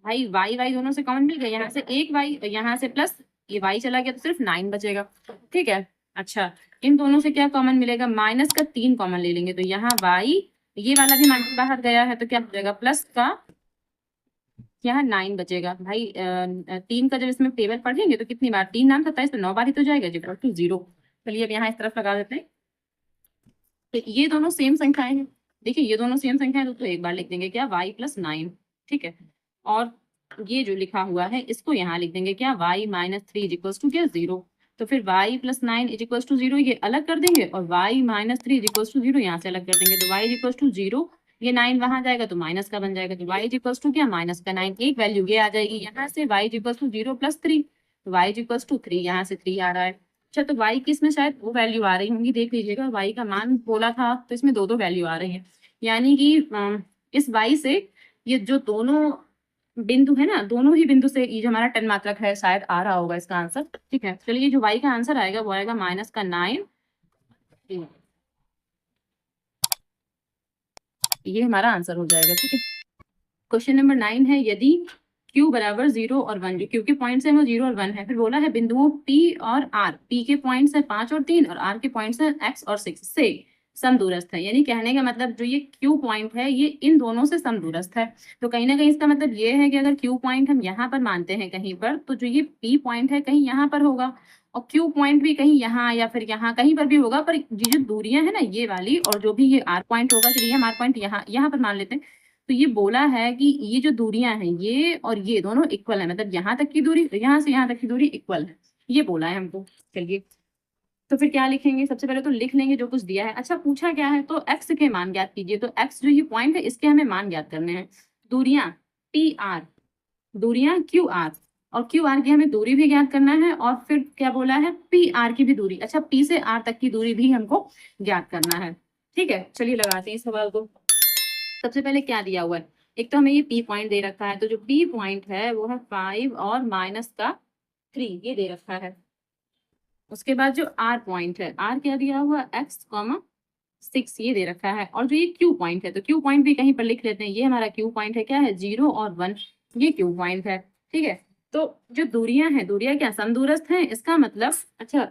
A: भाई y दोनों से कॉमन मिल गया, यहाँ से एक y, यहाँ से प्लस ये y चला गया तो सिर्फ 9 बचेगा। ठीक है, अच्छा इन दोनों से क्या कॉमन मिलेगा, माइनस का 3 कॉमन ले लेंगे, तो यहाँ y, ये वाला भी माइनस बाहर गया है तो क्या हो जाएगा, प्लस का यहाँ 9 बचेगा। भाई 3 का जब इसमें टेबल पढ़ेंगे तो कितनी बार, 3 9 27 तो 9 बार ही तो जाएगा, इक्वल टू 0। चलिए अब यहाँ इस तरफ लगा देते हैं। तो ये दोनों सेम संख्याएं हैं, देखिए ये दोनों सेम संख्याएं तो एक बार लिख देंगे क्या, y प्लस 9। ठीक है, और ये जो लिखा हुआ है इसको यहाँ लिख देंगे क्या, y minus 3 is equals to क्या, 0। तो फिर y plus 9 is equals to 0 ये अलग कर देंगे, और y minus 3 is equals to 0 यहाँ से अलग कर देंगे, तो y इज इक्वल्स टू 0, ये 9 वहां जाएगा तो माइनस का बन जाएगा, तो y इज इक्वल्स टू क्या, माइनस का 9, एक वैल्यू ये आ जाएगी। यहाँ से y is equals to 0 plus 3, तो y इज इक्वल्स टू 3, यहाँ से 3 आ रहा है। अच्छा तो y की इसमें शायद वो वैल्यू आ रही होंगी, देख लीजिएगा, y का मान बोला था तो इसमें दो दो वैल्यू आ रही है, यानी कि इस y से ये जो दोनों बिंदु है ना, दोनों ही बिंदु से ये जो हमारा 10 मात्रक है शायद आ रहा होगा इसका आंसर। ठीक है, चलिए जो y का आंसर आएगा वो आएगा माइनस का 9, ये हमारा आंसर हो जाएगा। ठीक है, क्वेश्चन नंबर 9 है, यदि Q बराबर 0 और 1, जो Q के पॉइंट्स है वो 0 और 1 है, फिर बोला है बिंदुओं P और R, P के पॉइंट्स है 5 और 3 और R के पॉइंट्स है x और 6 से समदूरस्थ है। यानी कहने का मतलब जो ये Q पॉइंट है ये इन दोनों से समदूरस्थ है। तो कहीं ना कहीं इसका मतलब ये है कि अगर Q पॉइंट हम यहाँ पर मानते हैं कहीं पर, तो जो ये P पॉइंट है कहीं यहाँ पर होगा, और Q पॉइंट भी कहीं यहाँ या फिर यहाँ कहीं पर भी होगा, पर ये जो दूरियां है ना ये वाली, और जो भी ये R पॉइंट होगा, चलिए हम R पॉइंट यहाँ पर मान लेते हैं। तो ये बोला है कि ये जो दूरियां हैं ये और ये दोनों इक्वल है, मतलब यहाँ तक की दूरी, यहाँ से यहाँ तक की दूरी इक्वल है, ये बोला है हमको। चलिए तो फिर क्या लिखेंगे, सबसे पहले तो लिख लेंगे जो कुछ दिया है। अच्छा पूछा क्या है, तो x के मान ज्ञात कीजिए, तो x जो ये पॉइंट है इसके हमें मान ज्ञात करने हैं। दूरियां PR, दूरियां QR, और QR की हमें दूरी भी ज्ञात करना है, और फिर क्या बोला है, PR की भी दूरी, अच्छा P से R तक की दूरी भी हमको ज्ञात करना है। ठीक है, चलिए लगाते हैं इस सवाल को। सबसे पहले क्या दिया हुआ है, एक तो हमें ये P पॉइंट दे रखा है, तो जो P पॉइंट है वो है 5 और माइनस का 3, ये दे रखा है। उसके बाद जो R पॉइंट है, R क्या दिया हुआ, x, 6 ये दे रखा है, और जो ये Q पॉइंट है, तो Q पॉइंट भी कहीं पर लिख लेते हैं, ये हमारा Q पॉइंट है, क्या है 0 और 1, ये Q पॉइंट है। ठीक है, तो जो दूरियां हैं, दूरियां क्या समदूरस्थ हैं, इसका मतलब, अच्छा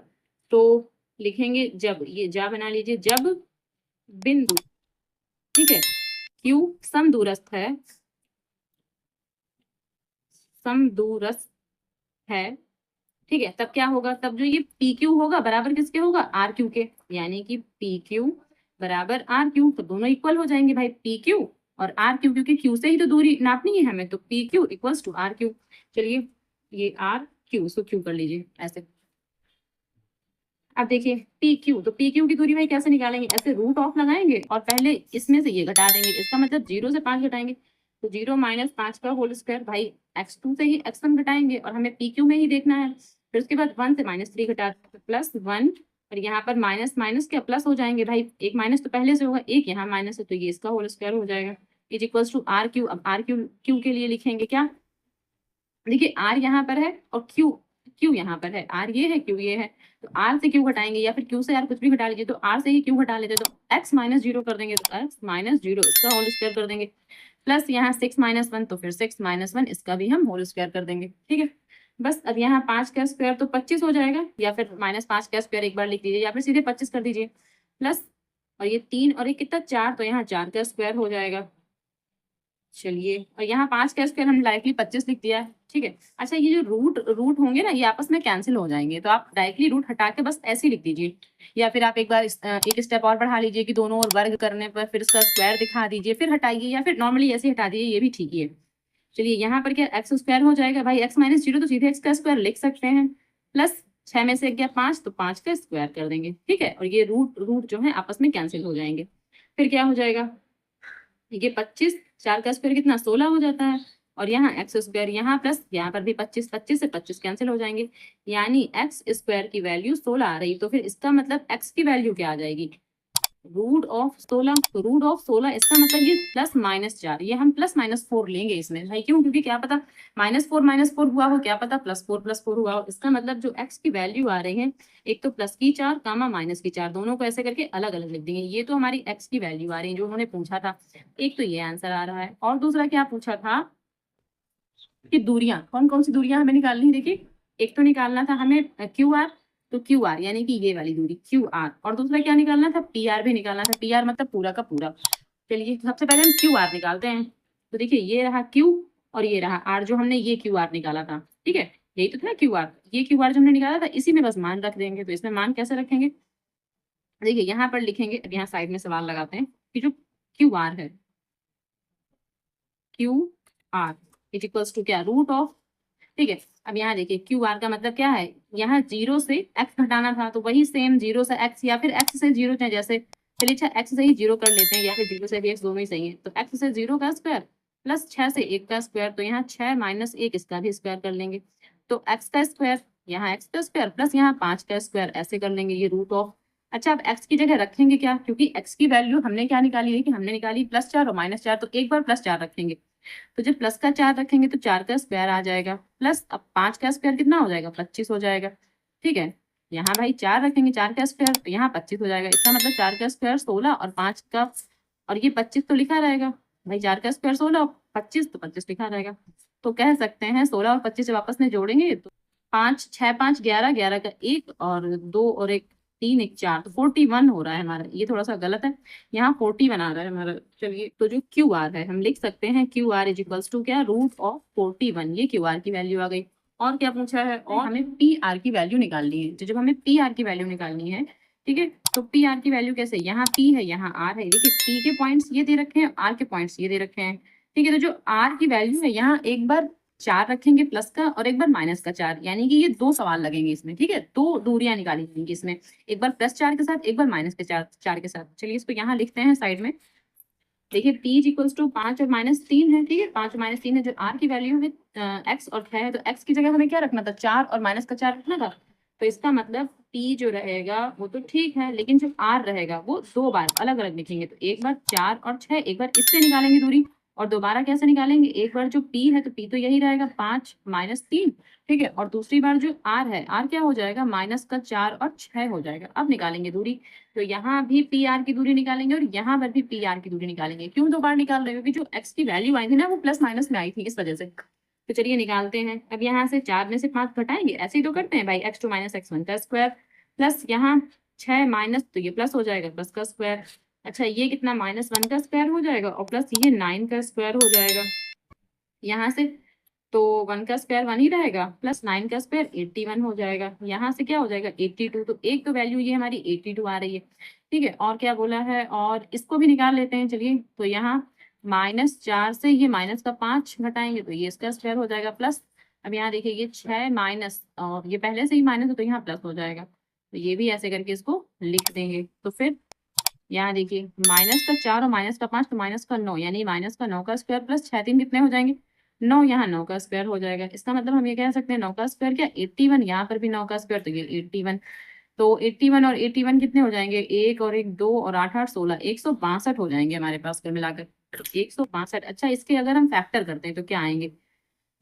A: तो लिखेंगे जब, ये जा बना लीजिए, जब बिंदु, ठीक है Q समदूरस्थ है, समदूरस्थ है, ठीक है, तब क्या होगा, तब जो ये PQ होगा बराबर किसके होगा, RQ के, यानी कि PQ बराबर RQ, तो दोनों इक्वल हो जाएंगे भाई, PQ और RQ, क्योंकि Q से ही तो दूरी नापनी है हमें, तो PQ इक्वल्स टू RQ। चलिए ये RQ, इसको Q कर लीजिए ऐसे। अब देखिए PQ, तो PQ की दूरी भाई कैसे निकालेंगे, ऐसे रूट ऑफ लगाएंगे और पहले इसमें से ये घटा देंगे, इसका मतलब 0 से 5 घटाएंगे, तो 0 माइनस 5 का होल स्क्वायर, भाई x2 से ही x1 घटाएंगे, और हमें PQ में ही देखना है। फिर उसके बाद 1 से -3 घटा प्लस 1, और यहाँ पर माइनस माइनस क्या प्लस हो जाएंगे, भाई एक माइनस तो पहले से होगा, एक यहाँ माइनस है, तो ये इसका होल स्क्वायर हो जाएगा। Is equals to R Q. अब आर क्यू के लिए लिखेंगे क्या, देखिए आर यहाँ पर है और क्यू यहाँ पर है, आर ये है क्यू ये है, तो आर से क्यू घटाएंगे या फिर क्यू से आर कुछ भी घटा लीजिए, तो आर से ही क्यू घटा लेते तो एक्स माइनस जीरो कर देंगे, तो एक्स माइनस जीरो इसका होल स्क्वायर कर देंगे, प्लस यहाँ 6 माइनस 1 तो फिर 6 माइनस 1 इसका भी हम होल स्क्वायर कर देंगे। ठीक है, बस अब यहाँ 5 का स्क्वायर तो 25 हो जाएगा, या फिर -5 का स्क्वायर एक बार लिख दीजिए या फिर सीधे 25 कर दीजिए, प्लस और ये 3 और ये कितना 4, तो यहाँ 4 का स्क्वायर हो जाएगा। चलिए, और यहाँ 5 का स्क्वायर हम डायरेक्टली 25 लिख दिया है। ठीक है, अच्छा ये जो रूट होंगे ना ये आपस में कैंसिल हो जाएंगे, तो आप डायरेक्टली रूट हटा के बस ऐसे ही लिख दीजिए, या फिर आप एक बार एक स्टेप और बढ़ा लीजिए कि दोनों और वर्ग करने पर फिर इसका स्क्वायर दिखा दीजिए, फिर हटाइए, या फिर नॉर्मली ऐसे ही हटा दीजिए, ये भी ठीक ही है। चलिए यहाँ पर क्या एक्स स्क्वायर हो जाएगा, भाई एक्स माइनस जीरो तो सीधे एक्स का स्क्वायर लिख सकते हैं, प्लस 6 में से गया 5 तो 5 का स्क्वायर कर देंगे। ठीक है, और ये रूट जो है आपस में कैंसिल हो जाएंगे, फिर क्या हो जाएगा, ये 25, 4 का स्क्वायर कितना 16 हो जाता है, और यहाँ एक्स स्क्वायर यहाँ प्लस यहाँ पर भी 25, 25 से 25 कैंसिल हो जाएंगे, यानी एक्स स्क्वायर की वैल्यू 16 आ रही, तो फिर इसका मतलब एक्स की वैल्यू क्या आ जाएगी, रूट ऑफ 16, तो रूट ऑफ 16 इसका मतलब ये +-4, ये हम +-4 लेंगे इसमें भाई, क्यों, क्योंकि क्या पता -4 हुआ हो, क्या पता +4 हुआ हो, इसका मतलब जो x की वैल्यू आ रही है, एक तो +4 कामा -4 दोनों को ऐसे करके अलग अलग लिख देंगे, ये तो हमारी x की वैल्यू आ रही है जो उन्होंने पूछा था। एक तो ये आंसर आ रहा है, और दूसरा क्या पूछा था कि दूरियां कौन कौन सी दूरियां हमें निकालनी है, देखिए एक तो निकालना था हमें क्यू आर, तो क्यू आर यानी कि ये वाली दूरी क्यू आर, और दूसरा क्या निकालना था, पी आर भी निकालना था, पी आर मतलब पूरा का पूरा। चलिए सबसे पहले हम क्यू आर निकालते हैं, तो देखिए ये रहा क्यू और ये रहा आर, जो हमने ये क्यू आर निकाला था। ठीक है, यही तो था क्यू आर, ये क्यू आर जो हमने निकाला था इसी में बस मान रख देंगे, तो इसमें मान कैसे रखेंगे, देखिए यहाँ पर लिखेंगे, अब यहाँ साइड में सवाल लगाते हैं कि जो क्यू आर है, Q R is equals to क्या, रूट ऑफ, ठीक है, अब यहाँ देखिए क्यू आर का मतलब क्या है, यहाँ 0 से x घटाना था, तो वही सेम 0 से x या फिर x से 0 चाहे जैसे, चलिए अच्छा x से ही 0 कर लेते हैं, या फिर 0 से भी x दोनों ही सही है, तो x से 0 का स्क्वायर प्लस 6 से 1 का स्क्वायर, तो यहाँ 6 माइनस 1 इसका भी स्क्वायर कर लेंगे, तो x का स्क्वायर यहाँ x का स्क्वायर प्लस यहाँ 5 का स्क्वायर ऐसे कर लेंगे, ये रूट ऑफ। अच्छा अब x की जगह रखेंगे क्या, क्योंकि x की वैल्यू हमने क्या निकाली है कि हमने निकाली +4 और -4, तो एक बार +4 रखेंगे, तो जब प्लस का 4 रखेंगे तो 4 का स्क्वायर आ जाएगा, प्लस अब 5 का स्क्वायर कितना हो जाएगा, 25 हो जाएगा। ठीक है, यहाँ भाई 4 रखेंगे 4 का स्क्वायर, तो यहाँ 25 हो जाएगा, इसका मतलब 4 का स्क्वायर 16 और 5 का, और ये 25 तो लिखा रहेगा भाई, 4 का स्क्वायर 16 और 25 तो 25 लिखा रहेगा, तो कह सकते हैं 16 और 25 जब आपस में जोड़ेंगे तो 5 6 5 11, 11 का 1 और 2 और 1 3 1 4, तो 41 हो रहा है हमारा, ये थोड़ा सा गलत है, यहाँ 40 बना रहा है हमारा। चलिए तो जो क्यू आर है हम लिख सकते हैं Q R is equals to क्या, रूट ऑफ 41, ये क्यू आर की वैल्यू आ गई। और क्या पूछा है, और हमें पी आर की वैल्यू निकालनी है, तो जब हमें पी आर की वैल्यू निकालनी है, ठीक है, तो पी आर की वैल्यू कैसे, यहाँ पी है यहाँ आर है, देखिए पी के पॉइंट्स ये दे रखे हैं, आर के पॉइंट्स ये दे रखे हैं। ठीक है, तो जो आर की वैल्यू है यहाँ एक बार 4 रखेंगे प्लस का और एक बार माइनस का 4, यानी कि ये 2 सवाल लगेंगे इसमें। ठीक है, 2 दूरियां निकाली जाएंगी इसमें, एक बार +4 के साथ एक बार माइनस के 4 के साथ। चलिए इसको यहाँ लिखते हैं साइड में, देखिए p इज इक्वल्स टू 5 और -3 है। ठीक है, 5 और -3 है, जो r की वैल्यू है x और 6 है, तो x की जगह हमें क्या रखना था, 4 और माइनस का 4 रखना था, तो इसका मतलब p जो रहेगा वो तो ठीक है, लेकिन जो r रहेगा वो 2 बार अलग अलग लिखेंगे, तो एक बार 4 और 6, एक बार इससे निकालेंगे दूरी, और दोबारा कैसे निकालेंगे, एक बार जो p है तो p तो यही रहेगा 5 -3, ठीक है, और दूसरी बार जो r है, r क्या हो जाएगा, माइनस का 4 और 6 हो जाएगा। अब निकालेंगे दूरी, तो यहाँ भी पी आर की दूरी निकालेंगे और यहाँ पर भी पी आर की दूरी निकालेंगे। क्यों 2 बार निकाल रहे हो, क्योंकि जो x की वैल्यू आई थी ना वो प्लस माइनस में आई थी, इस वजह से। तो चलिए निकालते हैं, अब यहाँ से 4 में से 5 घटाएंगे, ऐसे ही तो करते हैं भाई, x2 - x1 का स्क्वायर प्लस यहाँ 6 माइनस, तो ये प्लस हो जाएगा, प्लस का स्क्वायर। अच्छा ये कितना, -1 का स्क्वायर हो जाएगा और प्लस ये 9 का स्क्वायर हो जाएगा यहाँ से, तो 1 का स्क्वायर 1 ही रहेगा, प्लस 9 का स्क्वायर 81 हो जाएगा, यहाँ से क्या हो जाएगा 82, तो एक तो वैल्यू ये हमारी 82 आ रही है। ठीक है, और क्या बोला है, और इसको भी निकाल लेते हैं। चलिए तो यहाँ -4 से ये माइनस का 5 घटाएंगे तो ये इसका स्क्वायर हो जाएगा, प्लस अब यहाँ देखिए ये 6 माइनस और ये पहले से ही माइनस है तो यहाँ प्लस हो जाएगा, तो ये भी ऐसे करके इसको लिख देंगे। तो फिर यहाँ देखिए -4 और -5 तो -9, यानी -9 का स्क्वायर प्लस 6 3 कितने हो जाएंगे, 9, यहाँ 9 का स्क्वायर हो जाएगा। इसका मतलब हम ये कह सकते हैं 9 का स्क्वायर क्या 81, यहाँ पर भी 9 का स्क्वायर तो ये 81, तो 81 और 81 कितने हो जाएंगे, 1 और 1 2 और 8 8 16, 162 हो जाएंगे हमारे पास कुल मिलाकर। 162। अच्छा, इसके अगर हम फैक्टर करते हैं तो क्या आएंगे?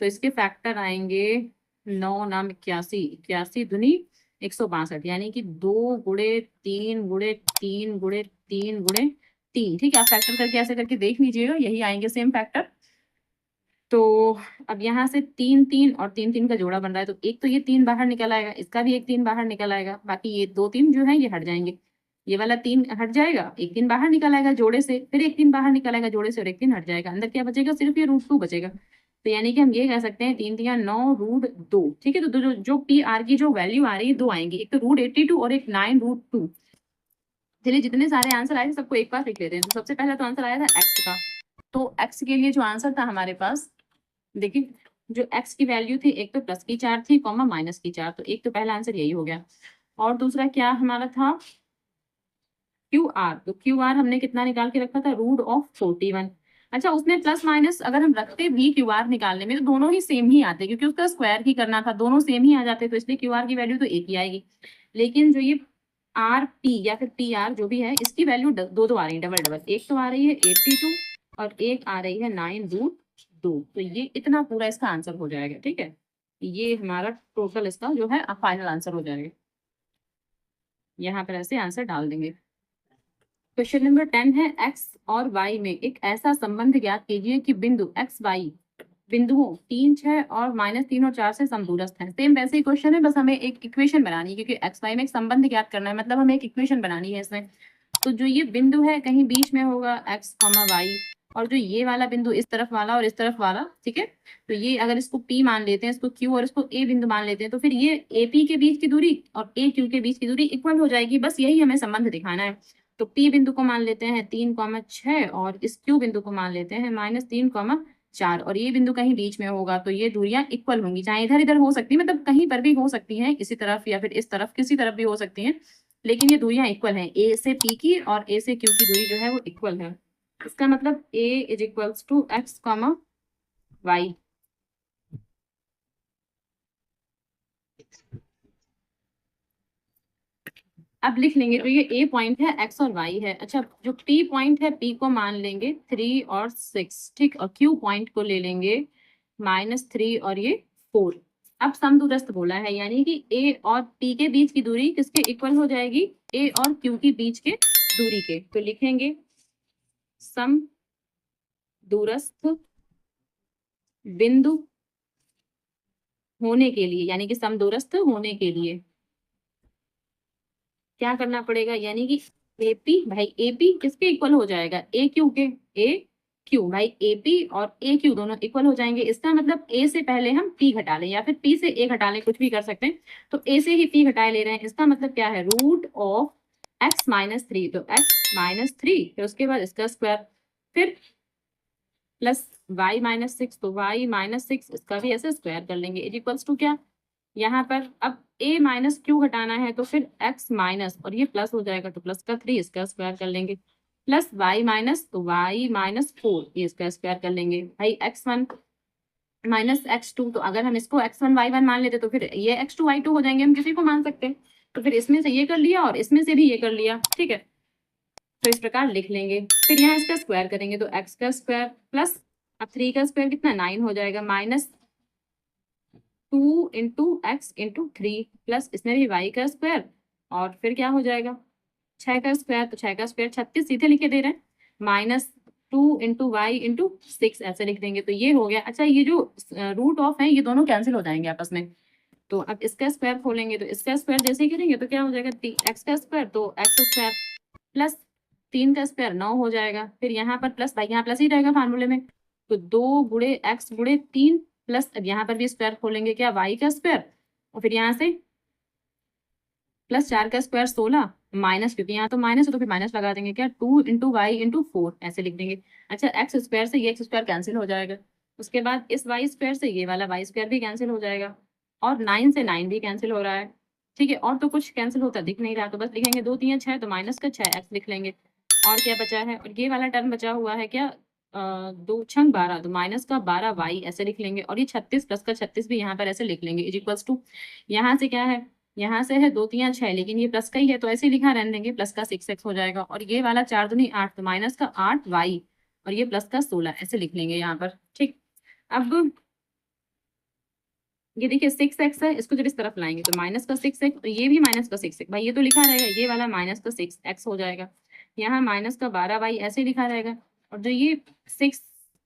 A: तो इसके फैक्टर आएंगे 9 नाम 81, 81 दुनी 162, यानी कि 2 गुणे 3 गुणे 3 गुणे 3 गुणे 3। ठीक है, आप फैक्टर करके ऐसे करके देख लीजिएगा, यही आएंगे सेम फैक्टर। तो अब यहाँ से 3 3 और 3 3 का जोड़ा बन रहा है, तो एक तो ये 3 बाहर निकल आएगा, इसका भी एक 3 बाहर निकल आएगा, बाकी ये 2 3 जो है ये हट जाएंगे। ये वाला 3 हट जाएगा, एक 3 बाहर निकल आएगा जोड़े से, फिर एक 3 बाहर निकल आएगा जोड़े से, और एक 3 हट जाएगा। अंदर क्या बचेगा? सिर्फ ये √2 बचेगा। तो यानी कि हम ये कह सकते हैं 3 3 9 √2। ठीक है, तो जो पी आर की जो वैल्यू आ रही है 2 आएंगी, एक तो √82 और एक 9 √2। चलिए, जितने सारे आंसर आए थे सबको एक बार लिख लेते हैं। तो सबसे पहला तो आंसर आया था एक्स का। तो एक्स के लिए जो आंसर था हमारे पास, देखिए, जो एक्स की वैल्यू थी, एक तो +4 थी, -4, तो एक तो पहला आंसर यही हो गया। और दूसरा क्या हमारा था? Q R. तो क्यू आर हमने कितना निकाल के रखा था? √41। अच्छा, उसमें प्लस माइनस अगर हम रखते भी क्यू आर निकालने में, तो दोनों ही सेम ही आते, क्योंकि उसका स्क्वायर ही करना था, दोनों सेम ही आ जाते, तो इसलिए क्यू आर की वैल्यू तो एक ही आएगी। लेकिन जो ये आर पी या फिर पी आर जो भी है, इसकी वैल्यू दो दो आ रही है, डबल डबल। एक तो आ रही है 82 और एक आ रही है 9 √2। तो ये इतना पूरा इसका आंसर हो जाएगा। ठीक है, ये हमारा टोटल इसका जो है फाइनल आंसर हो जाएगा। यहाँ पर ऐसे आंसर डाल देंगे। क्वेश्चन नंबर 10 है, एक्स और वाई में एक ऐसा संबंध ज्ञात कीजिए कि बिंदु एक्स वाई बिंदुओं 3 6 और -3 और 4 से समदूरस्थ हैं। सेम वैसे ही क्वेश्चन है, बस हमें एक इक्वेशन बनानी है, क्योंकि एक्स वाई में एक संबंध ज्ञात करना है, मतलब हमें एक इक्वेशन बनानी है इसमें। तो जो ये बिंदु है कहीं बीच में होगा एक्स वाई, और जो ये वाला बिंदु इस तरफ वाला और इस तरफ वाला, ठीक है, तो ये अगर इसको P मान लेते हैं, इसको Q और इसको A बिंदु मान लेते हैं, तो फिर ये AP के बीच की दूरी और AQ के बीच की दूरी इक्वल हो जाएगी। बस यही हमें संबंध दिखाना है। तो P बिंदु को मान लेते हैं 3 6 और इस Q बिंदु को मान लेते हैं -3 4, और ये बिंदु कहीं बीच में होगा, तो ये दूरियां इक्वल होंगी, चाहे इधर इधर हो सकती है, मतलब कहीं पर भी हो सकती हैं, इसी तरफ या फिर इस तरफ, किसी तरफ भी हो सकती हैं, लेकिन ये दूरियां इक्वल हैं। ए से पी की और ए से क्यू की दूरी जो है वो इक्वल है। इसका मतलब A is equals to X Y. अब लिख लेंगे, तो ये ए पॉइंट है, एक्स और वाई है। अच्छा, जो पी पॉइंट है, पी को मान लेंगे 3 और 6, ठीक, और क्यू पॉइंट को ले लेंगे -3 और ये 4। अब समदूरस्थ बोला है, यानी कि ए और पी के बीच की दूरी किसके इक्वल हो जाएगी? ए और क्यू के बीच के दूरी के। तो लिखेंगे समदूरस्थ बिंदु होने के लिए, यानी कि समदूरस्थ होने के लिए क्या करना पड़ेगा? यानी कि एपी, भाई एपी किसके इक्वल हो जाएगा? ए क्यू के। ए क्यू, भाई एपी और ए क्यू दोनों इक्वल हो जाएंगे। इसका मतलब ए से पहले हम पी घटा लें, या फिर पी से ए घटा लें, कुछ भी कर सकते हैं। तो ए से ही पी घटाए ले रहे हैं, इसका मतलब क्या है? √(x-3). तो x-3, फिर उसके बाद इसका स्क्वायर, फिर +y-6, तो y-6, इसका भी ऐसे स्क्वायर कर लेंगे, इज इक्वल्स टू क्या? यहाँ पर अब a माइनस क्यू घटाना है, तो फिर x माइनस, और ये प्लस हो जाएगा, तो +3 इसका स्क्वायर कर लेंगे, प्लस y-, तो y-4 ये इसका स्क्वायर कर लेंगे। भाई x1 -x2, तो अगर हम इसको x1 y1 मान लेते, तो फिर ये x2 y2 हो जाएंगे, हम किसी को मान सकते हैं। तो फिर इसमें से ये कर लिया और इसमें से भी ये कर लिया, ठीक है, तो इस प्रकार लिख लेंगे। फिर यहाँ इसका स्क्वायर करेंगे, तो x का स्क्वायर प्लस, अब 3 का स्क्वायर कितना? 9 हो जाएगा, -2 × x × 3, प्लस इसमें भी y का स्क्वायर, और फिर क्या हो जाएगा? 6 का स्क्वायर, तो 6 का स्क्वायर 36 सीधे लिखे दे रहे हैं, -2 × y × 6 ऐसे लिख देंगे, तो ये हो गया। अच्छा, ये जो रूट ऑफ है ये दोनों कैंसिल हो जाएंगे आपस में। तो अब इसका स्क्वायर खोलेंगे, तो इसका स्क्वायर जैसे ही करेंगे तो क्या हो जाएगा? x का स्क्वायर, तो x स्क्वायर प्लस 3 का स्क्वायर 9 हो जाएगा, फिर यहाँ पर प्लस, भाई यहाँ प्लस ही रहेगा फार्मूले में, तो 2 × x × 3 प्लस, अब यहाँ पर भी स्क्वायर खोलेंगे, क्या? y का स्क्वायर, और फिर यहाँ से +4 का स्क्वायर 16, माइनस, क्योंकि यहाँ तो माइनस है तो फिर माइनस लगा देंगे, क्या? 2 × y × 4 ऐसे लिख देंगे। अच्छा, x स्क्वायर से ये x स्क्वायर कैंसिल हो जाएगा, उसके बाद इस y स्क्वायर से ये वाला y स्क्वायर भी कैंसिल हो जाएगा, और 9 से 9 भी कैंसिल हो रहा है, ठीक है, और तो कुछ कैंसिल होता दिख नहीं रहा, तो बस लिखेंगे 2 3 6, तो माइनस का 6x लिख लेंगे। और क्या बचा है? और ये वाला टर्म बचा हुआ है क्या? 2 6 12, तो -12y ऐसे लिख लेंगे, और ये 36 प्लस का 36 भी यहाँ पर ऐसे लिख लेंगे, इज इक्वल्स टू, यहाँ से क्या है? यहाँ से है 2 3 6, लेकिन ये प्लस का ही है तो ऐसे ही लिखा रहने देंगे, प्लस का 6x हो जाएगा, और ये वाला 4 दूनी 8, तो -8y और ये प्लस का 16 ऐसे लिख लेंगे यहाँ पर। ठीक, अब ये देखिए 6x है, इसको जब इस तरफ लाएंगे तो माइनस का 6x और ये भी माइनस का 6x, भाई ये तो लिखा रहेगा, ये वाला माइनस का 6x हो जाएगा। यहाँ माइनस का 12y ऐसे लिखा रहेगा, और जो ये 6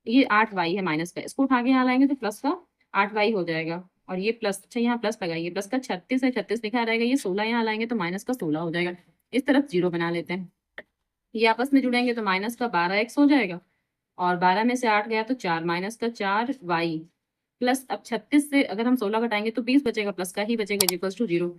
A: ये 8y है माइनस का, इसको उठा के यहाँ लाएंगे तो प्लस का 8y हो जाएगा। और ये प्लस, अच्छा यहाँ प्लस लगाइए, प्लस का 36 है, 36 लिखा रहेगा, ये 16 यहाँ लाएंगे तो माइनस का 16 हो जाएगा। इस तरफ 0 बना लेते हैं, ये आपस में जुड़ेंगे तो माइनस का 12x हो जाएगा, और 12 में से 8 गया तो 4, माइनस का 4y प्लस, अब 36 से अगर हम 16 घटाएंगे तो 20 बचेगा, प्लस का ही बचेगा, इक्वल्स टू 0।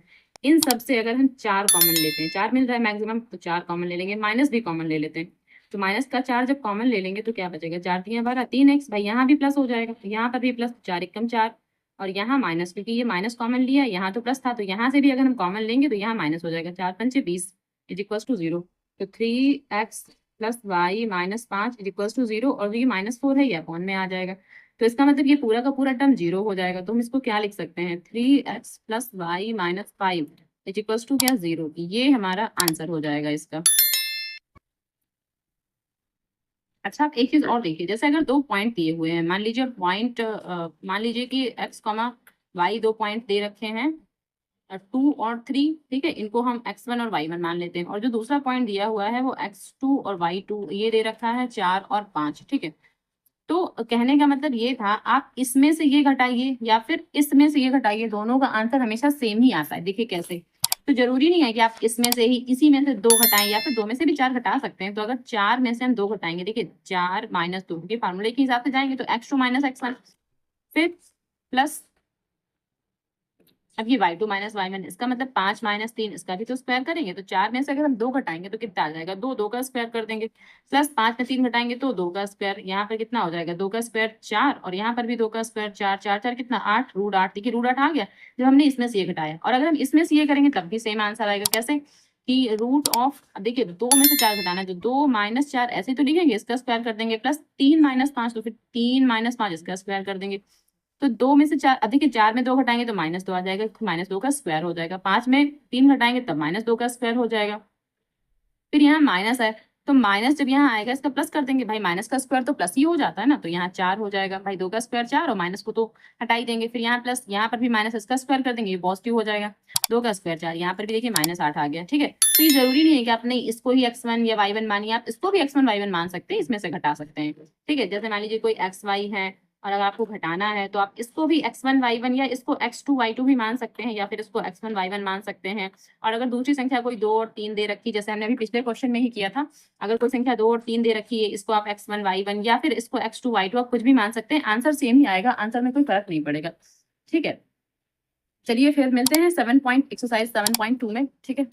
A: इन सब से अगर हम 4 कॉमन लेते हैं, 4 मिल रहा है मैक्सिमम, तो 4 कॉमन ले लेंगे, माइनस भी कॉमन ले लेते हैं। तो माइनस का 4 जब कॉमन ले लेंगे तो क्या बचेगा, 4 3 12, 3x, भाई यहाँ भी प्लस हो जाएगा, यहाँ पर भी प्लस, 4 एकम 4, और यहाँ माइनस, क्योंकि ये माइनस कॉमन लिया, यहाँ तो प्लस था, तो यहाँ से भी अगर हम कॉमन लेंगे तो यहाँ माइनस हो जाएगा, 4 पंचे 20 इज इक्वल्स टू 0। तो 3x plus Y minus 5 is equals to 0, और ये -4 है, ये अपॉन में आ जाएगा। तो इसका मतलब ये पूरा का पूरा टर्म 0 हो जाएगा। तो हम इसको क्या लिख सकते हैं, 3x plus Y minus 5 is equals to क्या, 0। ये हमारा आंसर हो जाएगा इसका। अच्छा, आप एक चीज और देखिए, जैसे अगर 2 पॉइंट दिए हुए हैं, मान लीजिए पॉइंट, मान लीजिए कि x, y 2 पॉइंट दे रखे हैं, 2 और 3, ठीक है, इनको हम x1 और y1 मान लेते हैं, और जो दूसरा पॉइंट दिया हुआ है वो x2 और y2 ये दे रखा है 4 और 5, ठीक है। तो कहने का मतलब ये था, आप इसमें से ये घटाइए या फिर इसमें से ये घटाइए, दोनों का आंसर हमेशा सेम ही आता है। देखिए कैसे, तो जरूरी नहीं है कि आप इसमें से ही, इसी में से 2 घटाएं, या फिर 2 में से भी 4 घटा सकते हैं। तो अगर 4 में से हम 2 घटाएंगे, देखिए 4 माइनस 2 के फार्मूले के हिसाब से जाएंगे तो x2 माइनस x1, फिर प्लस, अब ये y2 माइनस y1, इसका मतलब 5 माइनस 3, इसका भी तो स्क्वायर करेंगे। तो 4 में से अगर हम 2 घटाएंगे तो कितना आ जाएगा, 2, 2 का स्क्वायर कर देंगे, प्लस 5 में 3 घटाएंगे तो 2 का स्क्वायर, यहाँ पर कितना हो जाएगा, 2 का स्क्वायर 4, और यहाँ पर भी 2 का स्क्वायर 4, 4 4 कितना 8, रूट 8, देखिए रूट 8 आ गया जब हमने इसमें से ये घटाया। और अगर हम इसमें से ये करेंगे तब भी सेम आंसर आएगा। कैसे कि रूट ऑफ, देखिए 2 में से 4 घटाना है तो 2 माइनस 4 ऐसे तो लिखेंगे, इसका स्क्वायर कर देंगे, प्लस 3 माइनस 5 तो फिर 3 माइनस 5 इसका स्क्वायर कर देंगे। तो 2 में से 4, देखिए 4 में 2 घटाएंगे तो -2 आ जाएगा, -2 का स्क्वायर हो जाएगा। 5 में 3 घटाएंगे तब -2 का स्क्वायर हो जाएगा। फिर यहाँ माइनस है, तो माइनस जब यहाँ आएगा इसका प्लस कर देंगे, भाई माइनस का स्क्वायर तो प्लस ही हो जाता है ना, तो यहाँ 4 हो जाएगा, भाई 2 का स्क्वायर 4, और माइनस को तो हटा ही देंगे। फिर यहाँ प्लस, यहाँ पर भी माइनस, इसका स्क्वायर कर देंगे, ये पॉजिटिव हो जाएगा, 2 का स्क्वायर 4, यहाँ पर भी देखिए -8 आ गया, ठीक है। तो ये जरूरी नहीं है कि आपने इसको ही x1 या y1 मानिए, आप इसको भी x1 y1 मान सकते हैं, इसमें से घटा सकते हैं, ठीक है। जैसे मान लीजिए कोई xy है और अगर आपको घटाना है तो आप इसको भी x1 y1 या इसको x2 y2 भी मान सकते हैं, या फिर इसको x1 y1 मान सकते हैं। और अगर दूसरी संख्या कोई 2 और 3 दे रखी, जैसे हमने अभी पिछले क्वेश्चन में ही किया था, अगर कोई संख्या 2 और 3 दे रखी है, इसको आप x1 y1 या फिर इसको x2 y2 आप कुछ भी मान सकते हैं, आंसर सेम ही आएगा, आंसर में कोई फर्क नहीं पड़ेगा, ठीक है। चलिए फिर मिलते हैं एक्सरसाइज 7.2 में, ठीक है।